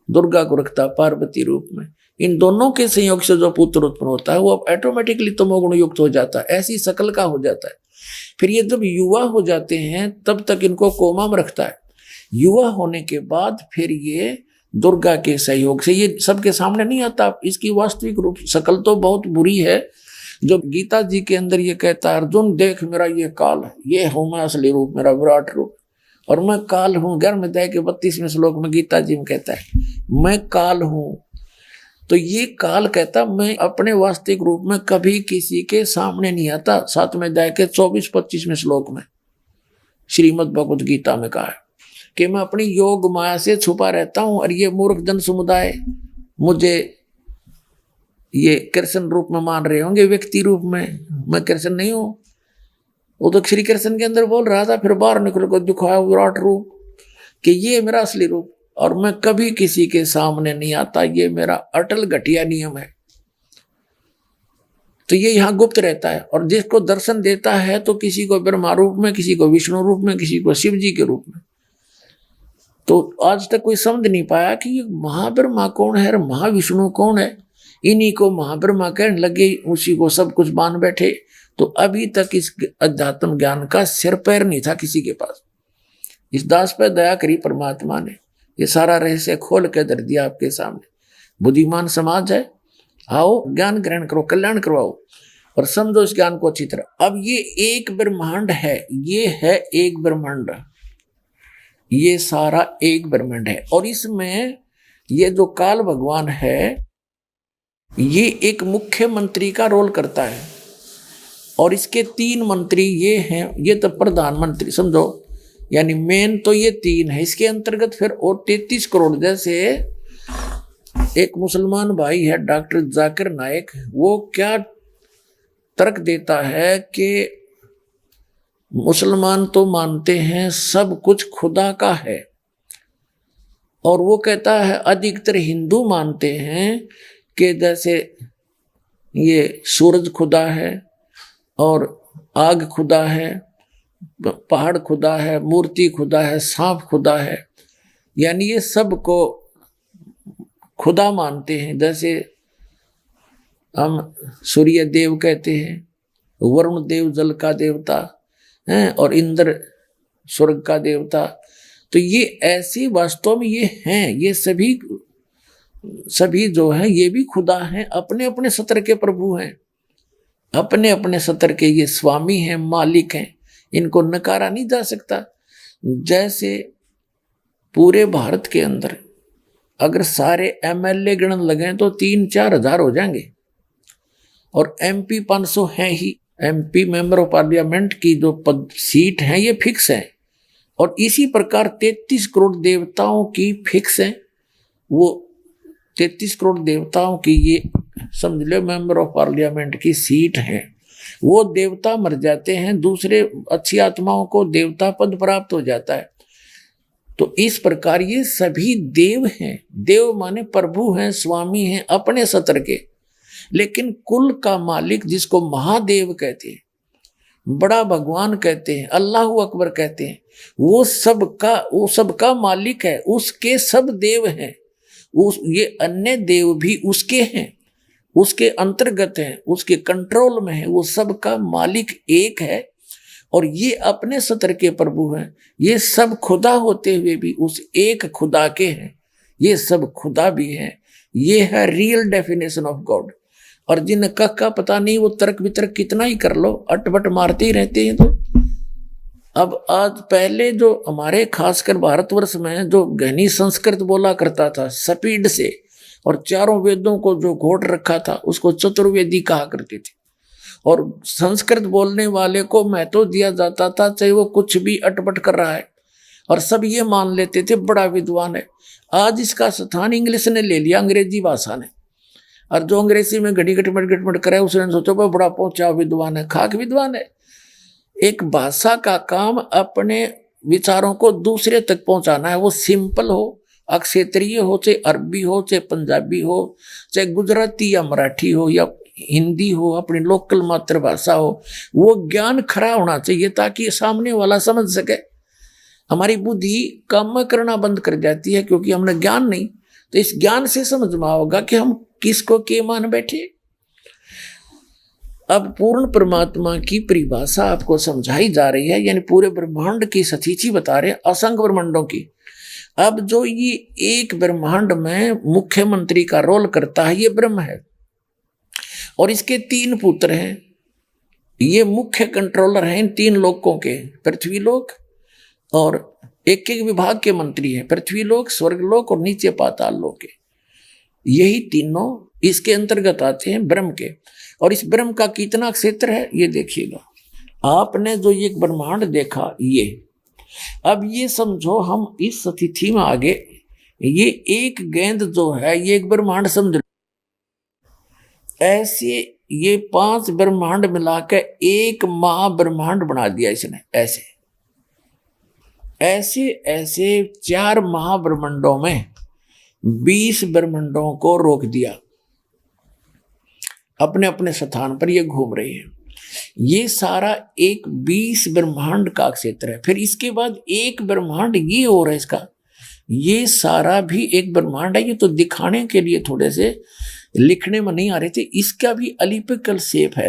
दुर्गा को रखता है पार्वती रूप में। इन दोनों के संयोग से जो पुत्र उत्पन्न होता है वो अब ऑटोमेटिकली तमोगुण युक्त हो जाता है, ऐसी शकल का हो जाता है। फिर ये जब युवा हो जाते हैं तब तक इनको कोमा में रखता है। युवा होने के बाद फिर ये दुर्गा के सहयोग से, ये सबके सामने नहीं आता, इसकी वास्तविक रूप शकल तो बहुत बुरी है। जो गीता जी के अंदर ये कहता है, अर्जुन देख मेरा ये काल है, ये हूं मैं असली रूप, मेरा विराट रूप, और मैं काल हूँ। 11वें अध्याय के 32वें श्लोक में गीता जी में कहता है मैं काल हूँ। तो ये काल कहता मैं अपने वास्तविक रूप में कभी किसी के सामने नहीं आता। 7वें अध्याय के 24-25वें श्लोक में श्रीमद् भगवद गीता में कहा है कि मैं अपनी योग माया से छुपा रहता हूं, और ये मूर्ख जन समुदाय मुझे ये कृष्ण रूप में मान रहे होंगे, व्यक्ति रूप में। मैं कृष्ण नहीं हूं। वो तो श्री कृष्ण के अंदर बोल रहा था, फिर बाहर निकल कर दिखाया विराट रूप कि ये मेरा असली रूप, और मैं कभी किसी के सामने नहीं आता, ये मेरा अटल घटिया नियम है। तो ये यहाँ गुप्त रहता है, और जिसको दर्शन देता है तो किसी को ब्रह्मा रूप में, किसी को विष्णु रूप में, किसी को शिव जी के रूप में। तो आज तक कोई समझ नहीं पाया कि ये महाब्रह्मा कौन है और महाविष्णु कौन है। इन्हीं को महाब्रह्मा कहने लगे, उसी को सब कुछ मान बैठे। तो अभी तक इस अध्यात्म ज्ञान का सिर पैर नहीं था किसी के पास। इस दास पर दया करी परमात्मा ने, ये सारा रहस्य खोल के धर दिया आपके सामने। बुद्धिमान समाज है, आओ ज्ञान ग्रहण करो, कल्याण करवाओ और समझो इस ज्ञान को अच्छी तरह। अब ये एक ब्रह्मांड है, ये है एक ब्रह्मांड, ये सारा एक ब्रह्मांड है। और इसमें ये जो काल भगवान है ये एक मुख्यमंत्री का रोल करता है और इसके 3 मंत्री ये हैं, ये तो प्रधानमंत्री समझो, यानी मेन तो ये 3 है। इसके अंतर्गत फिर और 33 करोड़, जैसे एक मुसलमान भाई है डॉक्टर जाकिर नाइक, वो क्या तर्क देता है कि मुसलमान तो मानते हैं सब कुछ खुदा का है, और वो कहता है अधिकतर हिंदू मानते हैं कि जैसे ये सूरज खुदा है और आग खुदा है, पहाड़ खुदा है, मूर्ति खुदा है, सांप खुदा है, यानी ये सब को खुदा मानते हैं। जैसे हम सूर्य देव कहते हैं, वरुण देव जल का देवता है और इंद्र स्वर्ग का देवता, तो ये ऐसी वास्तव में ये हैं, ये सभी जो है ये भी खुदा हैं, अपने अपने सत्र के प्रभु हैं, अपने अपने सत्र के ये स्वामी हैं, मालिक हैं, इनको नकारा नहीं जा सकता। जैसे पूरे भारत के अंदर अगर सारे एमएलए गणन लगें तो 3-4 हजार हो जाएंगे, और एमपी 500 हैं ही। एमपी मेंबर ऑफ पार्लियामेंट की जो पद सीट हैं ये फिक्स है, और इसी प्रकार 33 करोड़ देवताओं की फिक्स है। वो 33 करोड़ देवताओं की ये समझ लो मेंबर ऑफ पार्लियामेंट की सीट है। वो देवता मर जाते हैं, दूसरे अच्छी आत्माओं को देवता पद प्राप्त हो जाता है। तो इस प्रकार ये सभी देव हैं। देव माने प्रभु हैं, स्वामी हैं अपने सत्र के, लेकिन कुल का मालिक जिसको महादेव कहते हैं, बड़ा भगवान कहते हैं, अल्लाह अकबर कहते हैं, वो सबका मालिक है, उसके सब देव हैं। ये अन्य देव भी उसके हैं, उसके अंतर्गत हैं, उसके कंट्रोल में है, वो सबका मालिक एक है, और ये अपने सत्र के प्रभु हैं। ये सब खुदा होते हुए भी उस एक खुदा के हैं, ये सब खुदा भी हैं। ये है रियल डेफिनेशन ऑफ गॉड। और जिन का पता नहीं, वो तर्क वितर्क कितना ही कर लो, अटपट मारते ही रहते हैं। तो अब आज पहले जो हमारे खासकर भारतवर्ष में जो गहनी संस्कृत बोला करता था स्पीड से, और 4 वेदों को जो घोट रखा था उसको चतुर्वेदी कहा करते थे, और संस्कृत बोलने वाले को महत्व दिया जाता था, चाहे वो कुछ भी अटपट कर रहा है, और सब ये मान लेते थे बड़ा विद्वान है। आज इसका स्थान इंग्लिश ने ले लिया, अंग्रेजी भाषा ने, और जो अंग्रेजी में घड़ी गटमट करे उसने सोचो भाई बड़ा पहुंचा विद्वान है, खाक विद्वान है। एक भाषा का काम अपने विचारों को दूसरे तक पहुंचाना है, वो सिंपल हो, अक्षेत्रीय हो, चाहे अरबी हो, चाहे पंजाबी हो, चाहे गुजराती या मराठी हो या हिंदी हो, अपनी लोकल मातृभाषा हो, वो ज्ञान खरा होना चाहिए ताकि सामने वाला समझ सके। हमारी बुद्धि काम करना बंद कर जाती है क्योंकि हमने ज्ञान नहीं, तो इस ज्ञान से समझ में होगा कि हम किसको के मान बैठे। अब पूर्ण परमात्मा की परिभाषा आपको समझाई जा रही है, यानी पूरे ब्रह्मांड की सतीची बता रहे हैं, असंख्य ब्रह्मांडों की। अब जो ये एक ब्रह्मांड में मुख्यमंत्री का रोल करता है ये ब्रह्म है, और इसके 3 पुत्र हैं। ये मुख्य कंट्रोलर हैं इन 3 लोकों के, पृथ्वी लोक, और एक विभाग के मंत्री हैं, पृथ्वी लोक, स्वर्ग लोक और नीचे पाताल लोक के। यही तीनों इसके अंतर्गत आते हैं ब्रह्म के। और इस ब्रह्म का कितना क्षेत्र है ये देखिएगा। आपने जो ये ब्रह्मांड देखा, ये अब ये समझो हम इस स्थिति में आगे, ये एक गेंद जो है ये एक ब्रह्मांड समझ, ऐसे ये 5 ब्रह्मांड मिलाकर एक महाब्रह्मांड बना दिया इसने। ऐसे 4 महाब्रह्मांडों में 20 ब्रह्मांडों को रोक दिया, अपने अपने स्थान पर ये घूम रहे हैं। ये सारा एक 20 ब्रह्मांड का क्षेत्र है। फिर इसके बाद एक ब्रह्मांड ये हो रहा है इसका, ये सारा भी एक ब्रह्मांड है। ये तो दिखाने के लिए थोड़े से लिखने में नहीं आ रहे थे। इसका भी एलिप्टिकल शेप है,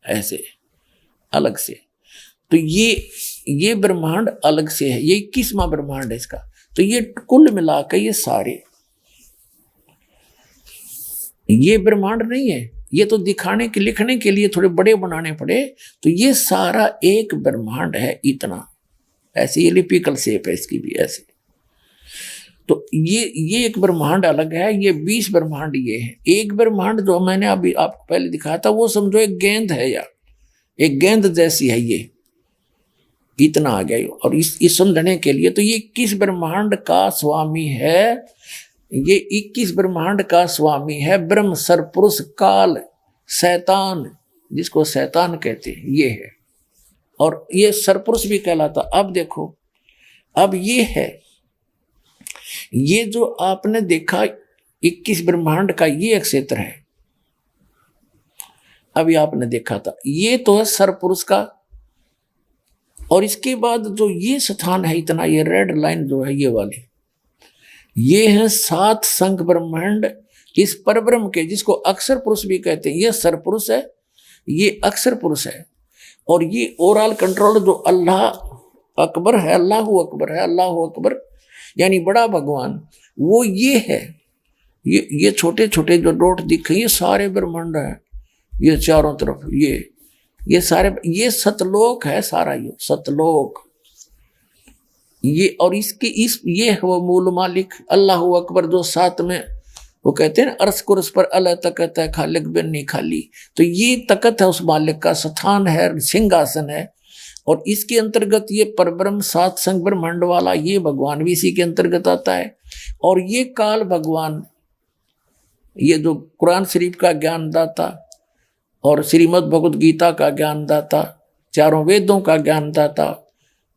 ऐसे अलग से। तो ये ब्रह्मांड अलग से है, ये 21वां ब्रह्मांड है इसका। तो ये कुल मिलाकर ये सारे, ये ब्रह्मांड नहीं है, ये तो दिखाने के लिखने के लिए थोड़े बड़े बनाने पड़े। तो ये सारा एक ब्रह्मांड है इतना, ऐसे एलिप्टिकल शेप है इसकी भी ऐसे। तो ये एक ब्रह्मांड अलग है, ये 20 ब्रह्मांड ये है। एक ब्रह्मांड जो मैंने अभी आपको पहले दिखाया था वो समझो एक गेंद है, यार एक गेंद जैसी है, ये इतना आ गया। और इस समझने के लिए तो ये 21 ब्रह्मांड का स्वामी है, ये 21 ब्रह्मांड का स्वामी है ब्रह्म, सरपुरुष, काल, शैतान, जिसको शैतान कहते हैं, ये है। और ये सरपुरुष भी कहलाता। अब देखो, अब ये है, ये जो आपने देखा 21 ब्रह्मांड का ये एक क्षेत्र है, अभी आपने देखा था, ये तो है सरपुरुष का। और इसके बाद जो ये स्थान है इतना, ये रेड लाइन जो है ये वाली, ये है 7 संख ब्रह्मांड इस परब्रह्म के, जिसको अक्षर पुरुष भी कहते हैं। ये सरपुरुष है, ये अक्षर पुरुष है। और ये ओवरऑल कंट्रोल जो अल्लाह अकबर है, अल्लाहु अकबर है, अल्लाहु अकबर यानी बड़ा भगवान, वो ये है। ये छोटे छोटे जो डॉट दिखे ये सारे ब्रह्मांड है, ये चारों तरफ ये सारे, ये सतलोक है सारा, ये सतलोक ये। और इसके ये है वो मूल मालिक अल्लाहु अकबर, जो साथ में वो कहते हैं अर्श कुर्स पर अल्लाह तकत है, खालिक बिन नहीं खाली। तो ये तकत है उस मालिक का, स्थान है, सिंहासन है। और इसके अंतर्गत ये परब्रह्म 7 संख ब्रह्मांड वाला ये भगवान भी इसी के अंतर्गत आता है। और ये काल भगवान, ये जो कुरान शरीफ का ज्ञानदाता और श्रीमद् भगवद गीता का ज्ञानदाता, चारों वेदों का ज्ञानदाता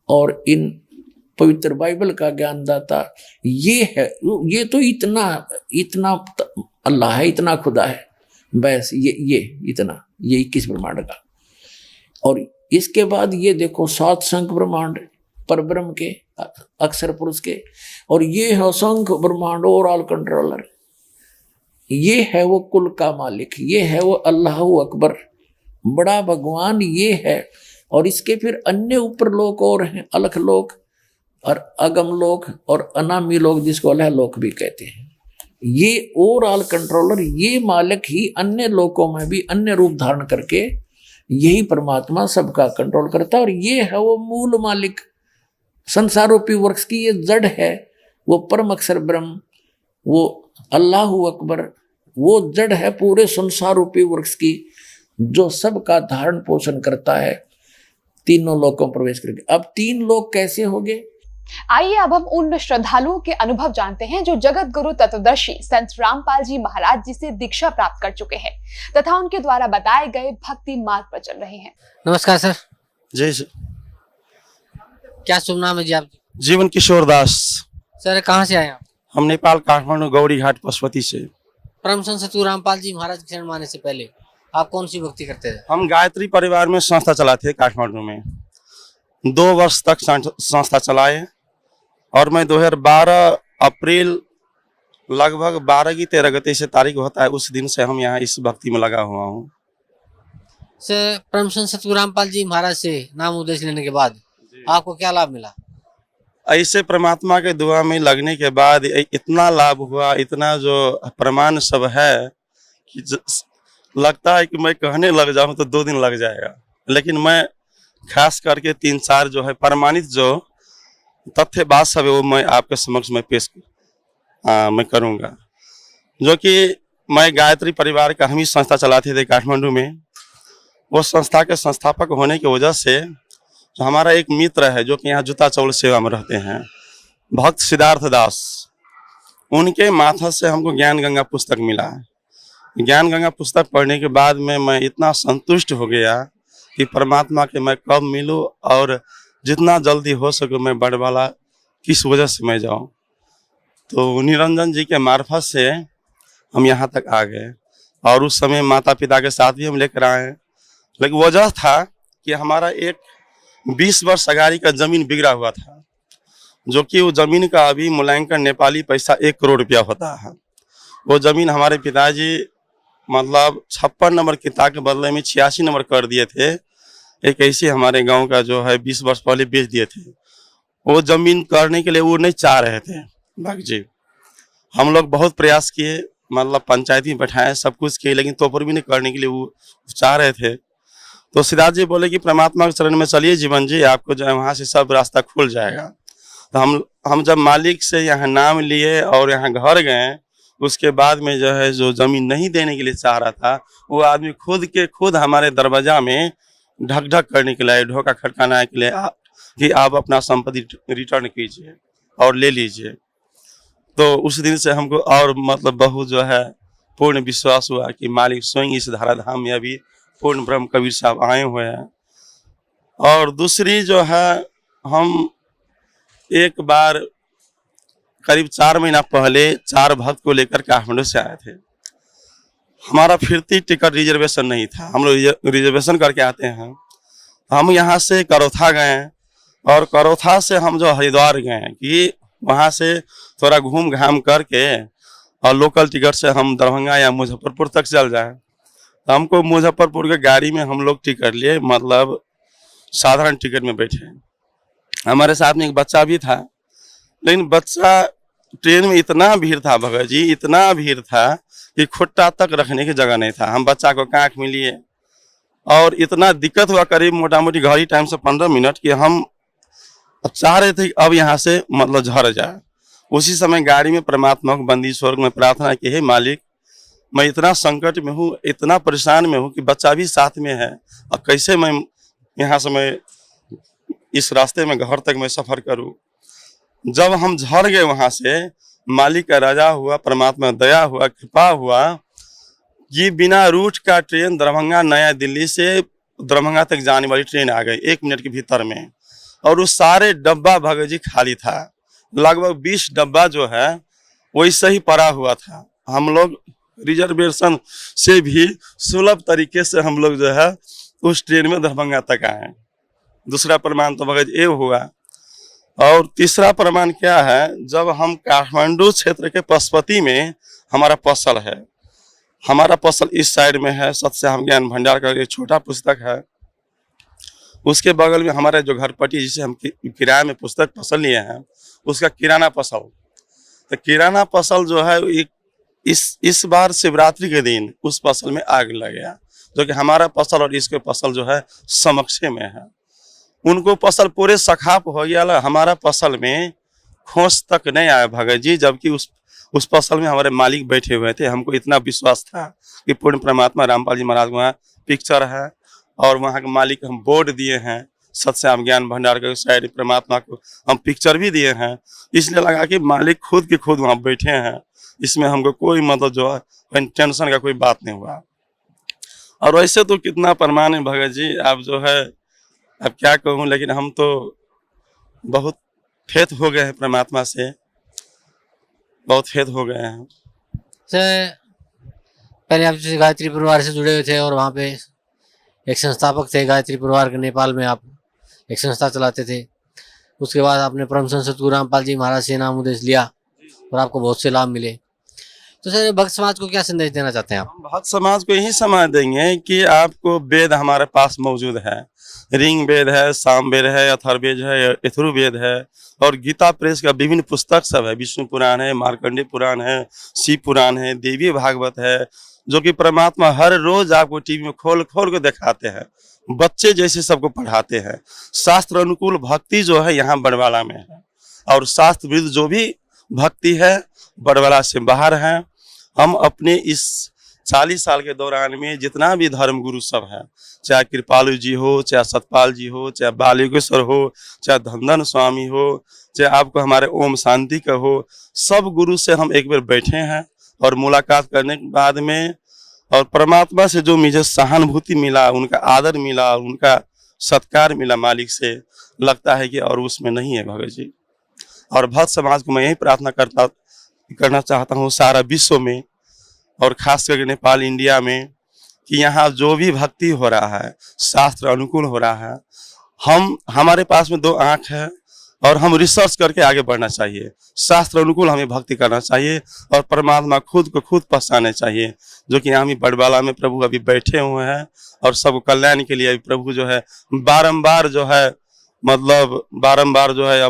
और इन पवित्र बाइबल का ज्ञानदाता, ये है। ये तो इतना अल्लाह है, इतना खुदा है, बस ये इतना, ये 21 ब्रह्मांड का। और इसके बाद ये देखो 7 संख ब्रह्मांड परब्रह्म के, अक्षर पुरुष के। और ये है असंख्य ब्रह्मांड ओवरऑल कंट्रोलर, ये है वो कुल का मालिक, ये है वो अल्लाहु अकबर, बड़ा भगवान ये है। और इसके फिर अन्य ऊपर लोक और हैं, अलख लोक और अगम लोक और अनामी लोक, जिसको अलह लोक भी कहते हैं। ये ओवरऑल कंट्रोलर, ये मालिक ही अन्य लोकों में भी अन्य रूप धारण करके यही परमात्मा सबका कंट्रोल करता है। और ये है वो मूल मालिक, संसार रूपी वृक्ष की ये जड़ है, वो परम अक्षर ब्रह्म, वो अल्लाहु अकबर, वो जड़ है पूरे संसार रूपी वृक्ष की, जो सबका धारण पोषण करता है, तीनों लोकों में प्रवेश करके। अब 3 लोक कैसे हो गए? आइए अब हम उन श्रद्धालुओं के अनुभव जानते हैं जो जगत गुरु तत्वदर्शी संत रामपाल जी महाराज जी से दीक्षा प्राप्त कर चुके हैं तथा उनके द्वारा बताए गए भक्ति मार्ग पर चल रहे हैं। नमस्कार सर। जय सर। क्या शुभ नाम है जी आप? जीवन किशोर दास। सर कहाँ से आए आप? हम नेपाल काठमांडू गौरी घाट पशुपति से। परम संत सतगुरु रामपाल जी महाराज की शरण माने से पहले आप कौन सी भक्ति करते थे? हम गायत्री परिवार में संस्था चलाते काठमांडू में, 2 वर्ष तक संस्था चलाए। और मैं 2012 अप्रैल लगभग 12 की 13 गते से तारीख होता है, उस दिन से हम यहाँ इस भक्ति में लगा हुआ हूँ। सर परम संत सतगुरु रामपाल जी महाराज से नाम उपदेश लेने के बाद आपको क्या लाभ मिला? ऐसे परमात्मा के दुआ में लगने के बाद इतना लाभ हुआ, इतना जो प्रमाण सब है कि लगता है कि मैं कहने लग जाऊं तो 2 दिन लग जाएगा। लेकिन मैं खास करके 3-4 जो है प्रमाणित जो तथ्य बात सब है वो मैं आपके समक्ष में पेश मैं करूंगा। जो कि मैं गायत्री परिवार का हम ही संस्था चलाते थे काठमांडू में। वो संस्था के संस्थापक होने की वजह से जो हमारा एक मित्र है जो कि यहाँ जूता चौल सेवा में रहते हैं, भक्त सिद्धार्थ दास, उनके माथा से हमको ज्ञान गंगा पुस्तक मिला। ज्ञान गंगा पुस्तक पढ़ने के बाद में मैं इतना संतुष्ट हो गया कि परमात्मा के मैं कब मिलूं और जितना जल्दी हो सके मैं बड़वाला किस वजह से मैं जाऊं। तो निरंजन जी के मार्फत से हम यहाँ तक आ गए। और उस समय माता पिता के साथ भी हम लेकर आए हैं। लेकिन वजह था कि हमारा एक 20 वर्ष अगाड़ी का जमीन बिगड़ा हुआ था, जो कि वो जमीन का अभी मूल्यांकन नेपाली पैसा 1 करोड़ रुपया होता है। वो जमीन हमारे पिताजी मतलब 56 नंबर किताब के बदले में 86 नंबर कर दिए थे। एक ऐसे हमारे गांव का जो है 20 वर्ष पहले बेच दिए थे। वो जमीन करने के लिए वो नहीं चाह रहे थे भाग जी। हम लोग बहुत प्रयास किए, मतलब पंचायत में बैठाए, सब कुछ किए, लेकिन तो पर भी नहीं करने के लिए वो चाह रहे थे। तो सिद्धार्थ जी बोले कि परमात्मा के चरण में चलिए जीवन जी, आपको जो है वहाँ से सब रास्ता खुल जाएगा। तो हम जब मालिक से यहाँ नाम लिए और यहाँ घर गए, उसके बाद में जो है जो जमीन नहीं देने के लिए चाह रहा था, वो आदमी खुद हमारे दरवाजा में ढक ढक करने के लिए, ढोका खटकाने के लिए कि आप अपना संपत्ति रिटर्न कीजिए और ले लीजिए। तो उस दिन से हमको और मतलब बहुत जो है पूर्ण विश्वास हुआ कि मालिक स्वयं इस धराधाम में अभी पूर्ण ब्रह्म कबीर साहब आए हुए हैं। और दूसरी जो है, हम एक बार करीब 4 महीना पहले 4 भक्त को लेकर काठमांडू से आए थे। हमारा फिरती टिकट रिजर्वेशन नहीं था, हम लोग रिजर्वेशन करके आते हैं। हम यहाँ से करौथा गए और करौथा से हम जो हरिद्वार गए कि वहाँ से थोड़ा घूम घाम करके और लोकल टिकट से हम दरभंगा या मुजफ्फरपुर तक चल जाएं। तो हमको मुजफ्फरपुर के गाड़ी में हम लोग टिकट लिए, मतलब साधारण टिकट में बैठे। हमारे साथ में एक बच्चा भी था, लेकिन बच्चा ट्रेन में इतना भीड़ था भगत जी, इतना भीड़ था कि खुट्टा तक रखने की जगह नहीं था। हम बच्चा को कांख में लिए और इतना दिक्कत हुआ, करीब मोटा मोटी घड़ी टाइम से 15 मिनट, कि हम अब चाह रहे थे कि अब यहाँ से मतलब झड़ जाए। उसी समय गाड़ी में परमात्मा को बंदी स्वर्ग में प्रार्थना की, हे मालिक, मैं इतना संकट में हूँ, इतना परेशान में हूँ कि बच्चा भी साथ में है, और कैसे मैं यहाँ से मैं इस रास्ते में घर तक मैं सफर करूँ। जब हम झड़ गए वहाँ से, मालिक का राजा हुआ, परमात्मा दया हुआ, कृपा हुआ कि बिना रूट का ट्रेन दरभंगा नया दिल्ली से दरभंगा तक जाने वाली ट्रेन आ गई 1 मिनट के भीतर में। और वो सारे डब्बा भगत जी खाली था, लगभग 20 डब्बा जो है वैसे ही पड़ा हुआ था। हम लोग रिजर्वेशन से भी सुलभ तरीके से हम लोग जो है उस ट्रेन में दरभंगा तक आए। दूसरा प्रमाण तो भगत ये हुआ। और तीसरा प्रमाण क्या है, जब हम काठमांडू क्षेत्र के पशुपति में हमारा पसल है, हमारा पसल इस साइड में है, सत्यश्याम ज्ञान भंडार का एक छोटा पुस्तक है, उसके बगल में हमारे जो घरपट्टी जिसे हम किराए में पुस्तक पसल लिए हैं, उसका किराना पसल। तो किराना पसल जो है इस बार शिवरात्रि के दिन उस पसल में आग लग गया, जो कि हमारा पसल और इसके पसल जो है समक्षे में है। उनको पसल पूरे सखाप हो गया, हमारा पसल में खोस तक नहीं आया भगत जी, जबकि उस पसल में हमारे मालिक बैठे हुए थे। हमको इतना विश्वास था कि पूर्ण परमात्मा रामपाल जी महाराज वहाँ पिक्चर है और वहाँ के मालिक हम बोर्ड दिए हैं, सत्यश्याम ज्ञान भंडार के साइड परमात्मा को हम पिक्चर भी दिए हैं, इसलिए लगा कि मालिक खुद के खुद वहाँ बैठे हैं। इसमें हमको कोई मतलब जो है टेंशन का कोई बात नहीं हुआ। और वैसे तो कितना प्रमाण है भगत जी, आप जो है अब क्या कहूँ, लेकिन हम तो बहुत फेथ हो गए हैं परमात्मा से, बहुत फेथ हो गए हैं। पहले आप जैसे गायत्री परिवार से जुड़े हुए थे और वहाँ पे एक संस्थापक थे गायत्री परिवार के, नेपाल में आप एक संस्था चलाते थे। उसके बाद आपने परम संत सतगुरु रामपाल जी महाराज से नाम उद्देश्य लिया और आपको बहुत से लाभ मिले। तो सर भक्त समाज को क्या संदेश देना चाहते हैं आप? भक्त समाज को यही समाज देंगे कि आपको वेद हमारे पास मौजूद है, ऋग वेद है, साम वेद है, अथर्ववेद है, यजुर्वेद है, और गीता प्रेस का विभिन्न पुस्तक सब है, विष्णु पुराण है, मार्कंडेय पुराण है, शिव पुराण है, देवी भागवत है, जो कि परमात्मा हर रोज आपको टीवी में खोल खोल के दिखाते हैं, बच्चे जैसे सबको पढ़ाते हैं। शास्त्र अनुकूल भक्ति जो है यहाँ बड़वाला में है, और शास्त्र विरुद्ध जो भी भक्ति है बड़वाला से बाहर है। हम अपने इस 40 साल के दौरान में जितना भी धर्म गुरु सब है, चाहे कृपालु जी हो, चाहे सतपाल जी हो, चाहे बालयोगेश्वर हो, चाहे धनधन स्वामी हो, चाहे आपको हमारे ओम शांति का हो, सब गुरु से हम एक बार बैठे हैं और मुलाकात करने के बाद में, और परमात्मा से जो मुझे सहानुभूति मिला, उनका आदर मिला, उनका सत्कार मिला मालिक से, लगता है कि और उसमें नहीं है भगत जी। और भक्त समाज को मैं यही प्रार्थना करना चाहता हूँ सारा विश्व में और खास करके नेपाल इंडिया में, कि यहाँ जो भी भक्ति हो रहा है शास्त्र अनुकूल हो रहा है। हमारे पास में 2 आँख है और हम रिसर्च करके आगे बढ़ना चाहिए। शास्त्र अनुकूल हमें भक्ति करना चाहिए और परमात्मा खुद को खुद पहचानना चाहिए, जो कि यहाँ बड़वाला में प्रभु अभी बैठे हुए हैं और सब कल्याण के लिए प्रभु जो है बारंबार जो है मतलब बारंबार जो है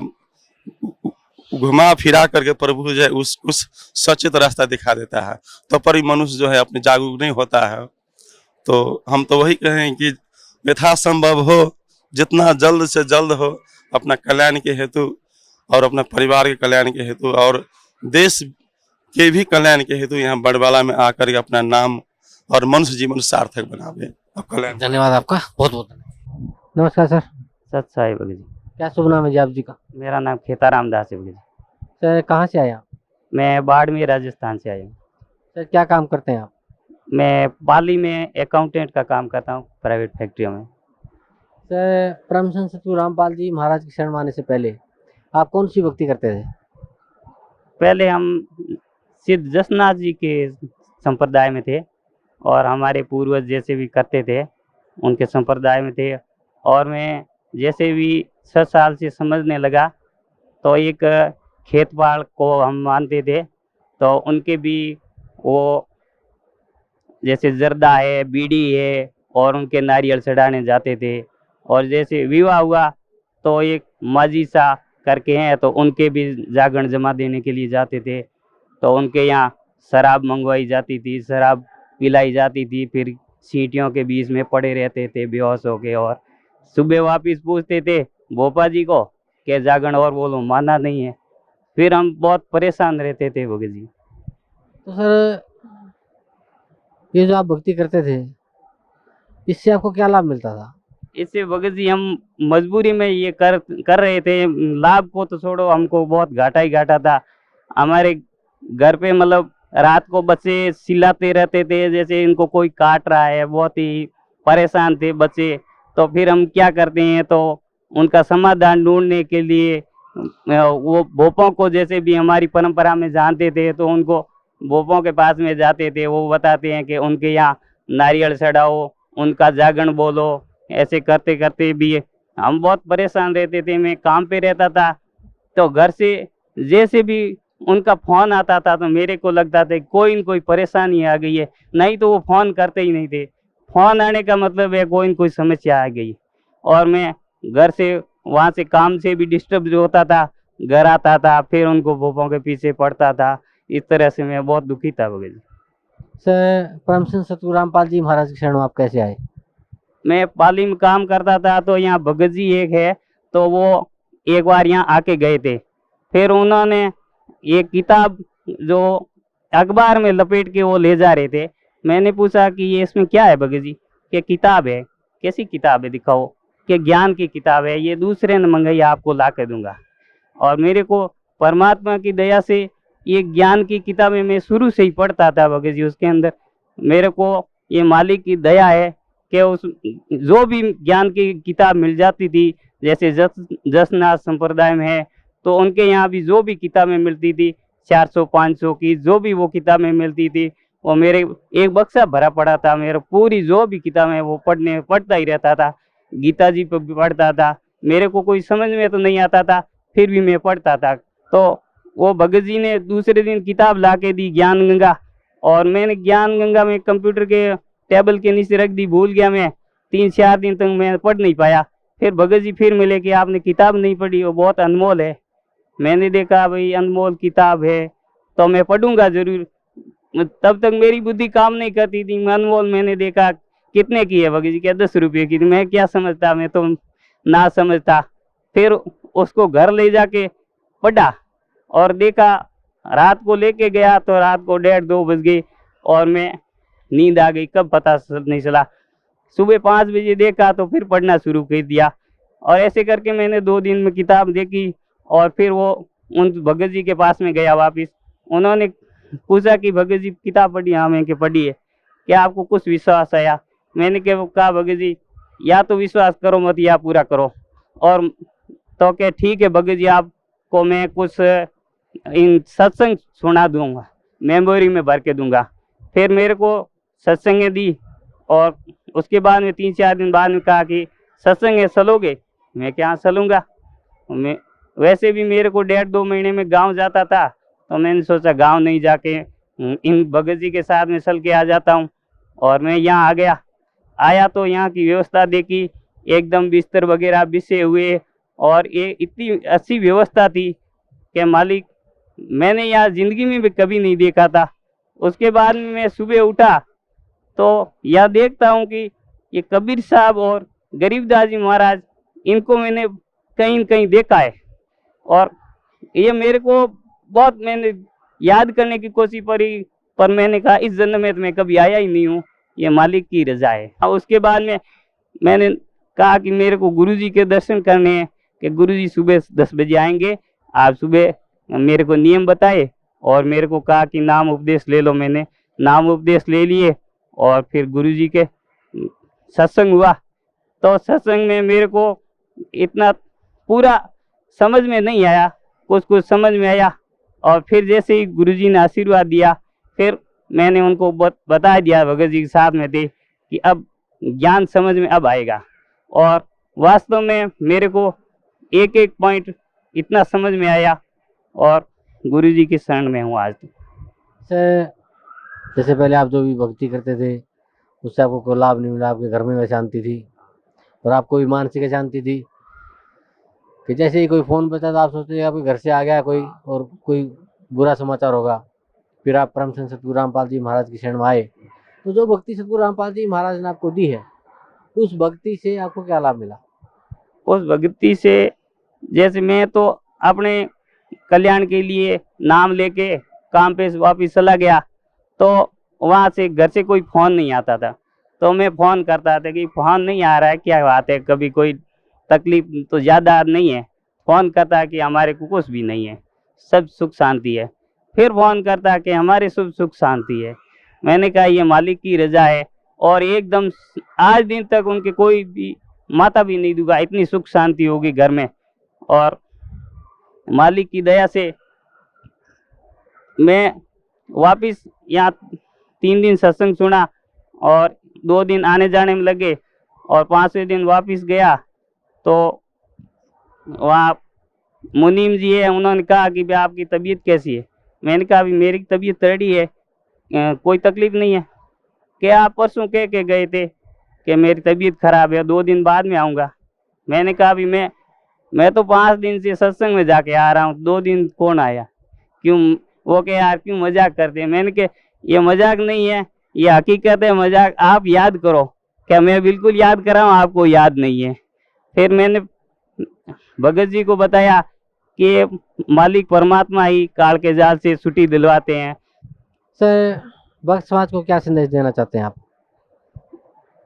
घुमा फिरा करके प्रभु जो है उस सचेत रास्ता दिखा देता है, तो पर मनुष्य जो है अपने जागरूक नहीं होता है। तो हम तो वही कहें कि यथासंभव हो, जितना जल्द से जल्द हो, अपना कल्याण के हेतु और अपने परिवार के कल्याण के हेतु और देश के भी कल्याण के हेतु यहाँ बड़वाला में आकर के अपना नाम और मनुष्य जीवन सार्थक बनावे और कल्याण। धन्यवाद आपका, बहुत बहुत धन्यवाद। नमस्कार सर। सत साई भगत जी। क्या शुभ नाम है जी आप जी का? मेरा नाम खेताराम दास है भगत जी। सर कहाँ से आए आप? मैं बाड़मेर राजस्थान से आया हूँ। सर क्या काम करते हैं आप? मैं पाली में अकाउंटेंट का काम करता हूँ प्राइवेट फैक्ट्रियों में। सर परम संत सतगुरु रामपाल जी महाराज की शरण में आने से पहले आप कौन सी भक्ति करते थे? पहले हम सिद्ध जसनाथ जी के संप्रदाय में थे और हमारे पूर्वज जैसे भी करते थे उनके संप्रदाय में थे। और मैं जैसे भी 6 साल से समझने लगा तो एक खेत बाड़ को हम मानते थे, तो उनके भी वो जैसे जर्दा है, बीड़ी है और उनके नारियल चढ़ाने जाते थे। और जैसे विवाह हुआ तो एक माजी सा करके हैं, तो उनके भी जागरण जमा देने के लिए जाते थे। तो उनके यहाँ शराब मंगवाई जाती थी, शराब पिलाई जाती थी, फिर सीटियों के बीच में पड़े रहते थे बेहोश होके। और सुबह वापस पूछते थे भोपा जी को कि जागरण और बोलो, माना नहीं है। फिर हम बहुत परेशान रहते थे भगत जी। तो सर ये जो आप भक्ति करते थे इससे आपको क्या लाभ मिलता था? इससे भगत जी हम मजबूरी में ये कर रहे थे। लाभ को तो छोड़ो, हमको बहुत घाटा ही घाटा था। हमारे घर पे मतलब रात को बच्चे चिल्लाते रहते थे जैसे इनको कोई काट रहा है, बहुत ही परेशान थे बच्चे। तो फिर हम क्या करते हैं, तो उनका समाधान ढूंढने के लिए वो भोपों को जैसे भी हमारी परंपरा में जानते थे तो उनको भोपों के पास में जाते थे। वो बताते हैं कि उनके यहाँ नारियल चढ़ाओ, उनका जागरण बोलो। ऐसे करते करते भी हम बहुत परेशान रहते थे। मैं काम पे रहता था तो घर से जैसे भी उनका फोन आता था तो मेरे को लगता था कोई न कोई परेशानी आ गई है, नहीं तो वो फोन करते ही नहीं थे। फोन आने का मतलब है कोई न कोई समस्या आ गई। और मैं घर से वहाँ से काम से भी डिस्टर्ब जो होता था, घर आता था, फिर उनको भोपों के पीछे पड़ता था। इस तरह से मैं बहुत दुखी था भगत जी। सर परम संत सतगुरु रामपाल जी महाराज की शरण में आप कैसे आए? मैं पाली में काम करता था तो यहाँ भगत जी एक है, तो वो एक बार यहाँ आके गए थे। फिर उन्होंने एक किताब जो अखबार में लपेट के वो ले जा रहे थे। मैंने पूछा कि ये इसमें क्या है भगत जी? कि किताब है। कैसी किताब है दिखाओ? कि ज्ञान की किताब है, ये दूसरे ने मंगाई, आपको ला के दूंगा। और मेरे को परमात्मा की दया से ये ज्ञान की किताबें मैं शुरू से ही पढ़ता था भगत जी। उसके अंदर मेरे को ये मालिक की दया है कि उस जो भी ज्ञान की किताब मिल जाती थी, जैसे जसनाथ संप्रदाय में है तो उनके यहाँ भी जो भी किताबें मिलती थी 400-500 की जो भी वो किताबें मिलती थी, वो मेरे एक बक्सा भरा पड़ा था। मेरा पूरी जो भी किताबें वो पढ़ता ही रहता था। गीता जी पर भी पढ़ता था। मेरे को कोई समझ में तो नहीं आता था, फिर भी मैं पढ़ता था। तो वो भगत जी ने दूसरे दिन किताब ला के दी ज्ञान गंगा, और मैंने ज्ञान गंगा में कंप्यूटर के टेबल के नीचे रख दी, भूल गया मैं। 3-4 दिन तक मैं पढ़ नहीं पाया। फिर भगत जी फिर मिले कि आपने किताब नहीं पढ़ी, वो बहुत अनमोल है। मैंने देखा भाई अनमोल किताब है तो मैं पढ़ूंगा जरूर। तब तक मेरी बुद्धि काम नहीं करती थी। अनमोल मैंने देखा कितने की है भगत जी? क्या 10 रुपये की थी। मैं क्या समझता, मैं तो ना समझता। फिर उसको घर ले जाके पढ़ा और देखा, रात को लेके गया तो रात को 1:30-2 बज गए और मैं नींद आ गई, कब पता नहीं चला। सुबह 5 बजे देखा तो फिर पढ़ना शुरू कर दिया। और ऐसे करके मैंने 2 दिन में किताब देखी। और फिर वो उन भगत जी के पास में गया वापिस। उन्होंने पूछा कि भगत जी किताब पढ़ी? हाँ मैं पढ़ी है। क्या आपको कुछ विश्वास आया? मैंने कहा भगत जी या तो विश्वास करो मत या पूरा करो। और तो क्या ठीक है भगत जी, आपको मैं कुछ इन सत्संग सुना दूंगा, मेमोरी में भर के दूंगा। फिर मेरे को सत्संग दी और उसके बाद में 3-4 दिन बाद में कहा कि सत्संग है, चलोगे? मैं क्या चलूँगा। मैं वैसे भी मेरे को 1.5-2 महीने में गांव जाता था, तो मैंने सोचा गांव नहीं जाके इन भगत जी के साथ में चल के आ जाता हूँ। और मैं यहाँ आया तो यहाँ की व्यवस्था देखी, एकदम बिस्तर वगैरह बिछे हुए और ये इतनी अच्छी व्यवस्था थी कि मालिक मैंने यहाँ जिंदगी में भी कभी नहीं देखा था। उसके बाद में मैं सुबह उठा तो यह देखता हूँ कि ये कबीर साहब और गरीबदास जी महाराज, इनको मैंने कहीं न कहीं देखा है। और ये मेरे को बहुत मैंने याद करने की कोशिश करी, पर मैंने कहा इस जन्म में तो मैं कभी आया ही नहीं हूँ, ये मालिक की रजा है। और उसके बाद में मैंने कहा कि मेरे को गुरुजी के दर्शन करने हैं, कि गुरुजी सुबह 10 बजे आएंगे। आप सुबह मेरे को नियम बताए और मेरे को कहा कि नाम उपदेश ले लो। मैंने नाम उपदेश ले लिए और फिर गुरुजी के सत्संग हुआ। तो सत्संग में मेरे को इतना पूरा समझ में नहीं आया, कुछ कुछ समझ में आया। और फिर जैसे ही गुरुजी ने आशीर्वाद दिया, फिर मैंने उनको बता दिया, भगत जी के साथ में थे, कि अब ज्ञान समझ में अब आएगा। और वास्तव में मेरे को एक एक पॉइंट इतना समझ में आया और गुरुजी की शरण में हूँ आज। जैसे पहले आप जो भी भक्ति करते थे उससे आपको कोई लाभ नहीं मिला, आपके घर में वह शांति थी और आपको भी मानसिक शांति थी कि जैसे ही कोई फ़ोन बचा तो आप सोचते आपके घर से आ गया कोई और कोई बुरा समाचार होगा। फिर आप परम संत सतगुरु रामपाल जी महाराज की शरण में आए, तो जो भक्ति सतगुरु रामपाल जी महाराज ने आपको दी है, उस भक्ति से आपको क्या लाभ मिला? उस भक्ति से जैसे मैं तो अपने कल्याण के लिए नाम लेके काम पे वापस चला गया, तो वहाँ से घर से कोई फ़ोन नहीं आता था। तो मैं फ़ोन करता था कि फ़ोन नहीं आ रहा है, क्या बात है, कभी कोई तकलीफ तो ज़्यादा नहीं है। फ़ोन करता कि हमारे को कुछ भी नहीं है, सब सुख शांति है। फिर फ़ोन करता कि हमारे सब सुख शांति है। मैंने कहा ये मालिक की रजा है। और एकदम आज दिन तक उनके कोई भी माता भी नहीं दुखा, इतनी सुख शांति होगी घर में। और मालिक की दया से मैं वापस यहाँ 3 दिन सत्संग सुना और 2 दिन आने जाने में लगे और 5वें दिन वापस गया तो वहाँ मुनीम जी है, उन्होंने कहा कि भाई आपकी तबीयत कैसी है। मैंने कहा अभी मेरी तबीयत रेडी है, कोई तकलीफ नहीं है। क्या आप परसों कह के गए थे कि मेरी तबीयत खराब है, 2 दिन बाद में आऊँगा। मैंने कहा अभी मैं तो 5 दिन से सत्संग में जाके आ रहा हूँ, 2 दिन कौन आया, क्यों? वो कहे यार क्यों मजाक करते हैं। मैंने कहा ये मजाक नहीं है, ये हकीकत है। मजाक आप याद करो। क्या मैं बिल्कुल याद कर रहा हूँ, आपको याद नहीं है। फिर मैंने भगत जी को बताया कि मालिक परमात्मा ही काल के जाल से छुट्टी दिलवाते हैं। सर, भक्त समाज को क्या संदेश देना चाहते हैं आप?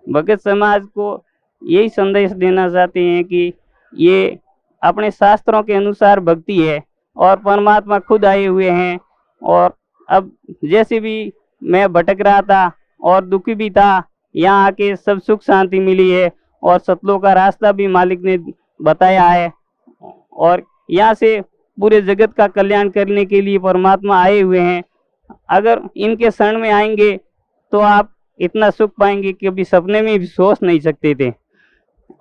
भगत समाज को यही संदेश देना चाहते हैं कि ये अपने शास्त्रों के अनुसार भक्ति है और परमात्मा खुद आए हुए हैं। और अब जैसे भी मैं भटक रहा था और दुखी भी था, यहाँ आके सब सुख शांति मिली है और सतलों का रास्ता भी मालिक ने बताया है। और यहाँ से पूरे जगत का कल्याण करने के लिए परमात्मा आए हुए हैं। अगर इनके शरण में आएंगे तो आप इतना सुख पाएंगे कि अभी सपने में भी सोच नहीं सकते थे।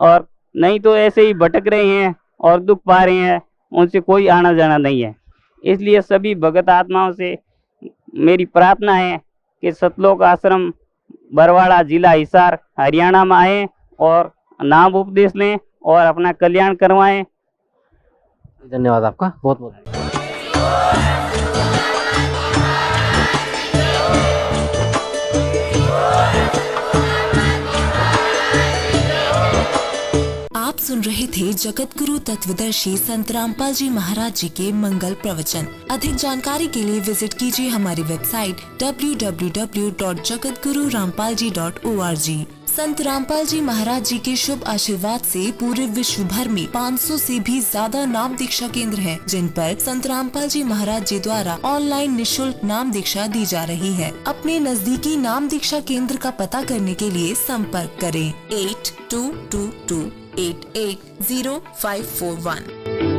और नहीं तो ऐसे ही भटक रहे हैं और दुख पा रहे हैं, उनसे कोई आना जाना नहीं है। इसलिए सभी भगत आत्माओं से मेरी प्रार्थना है कि सतलोक आश्रम बरवाड़ा, जिला हिसार, हरियाणा में आए और नाम उपदेश लें और अपना कल्याण करवाएं। धन्यवाद आपका, बहुत बहुत। आप सुन रहे थे जगत गुरु तत्वदर्शी संत रामपाल जी महाराज जी के मंगल प्रवचन। अधिक जानकारी के लिए विजिट कीजिए हमारी वेबसाइट www.jagatgururampalji.org। संत रामपाल जी महाराज जी के शुभ आशीर्वाद से पूरे विश्व भर में 500 से भी ज्यादा नाम दीक्षा केंद्र हैं, जिन पर संत रामपाल जी महाराज जी द्वारा ऑनलाइन निशुल्क नाम दीक्षा दी जा रही है। अपने नजदीकी नाम दीक्षा केंद्र का पता करने के लिए संपर्क करें 8222880541।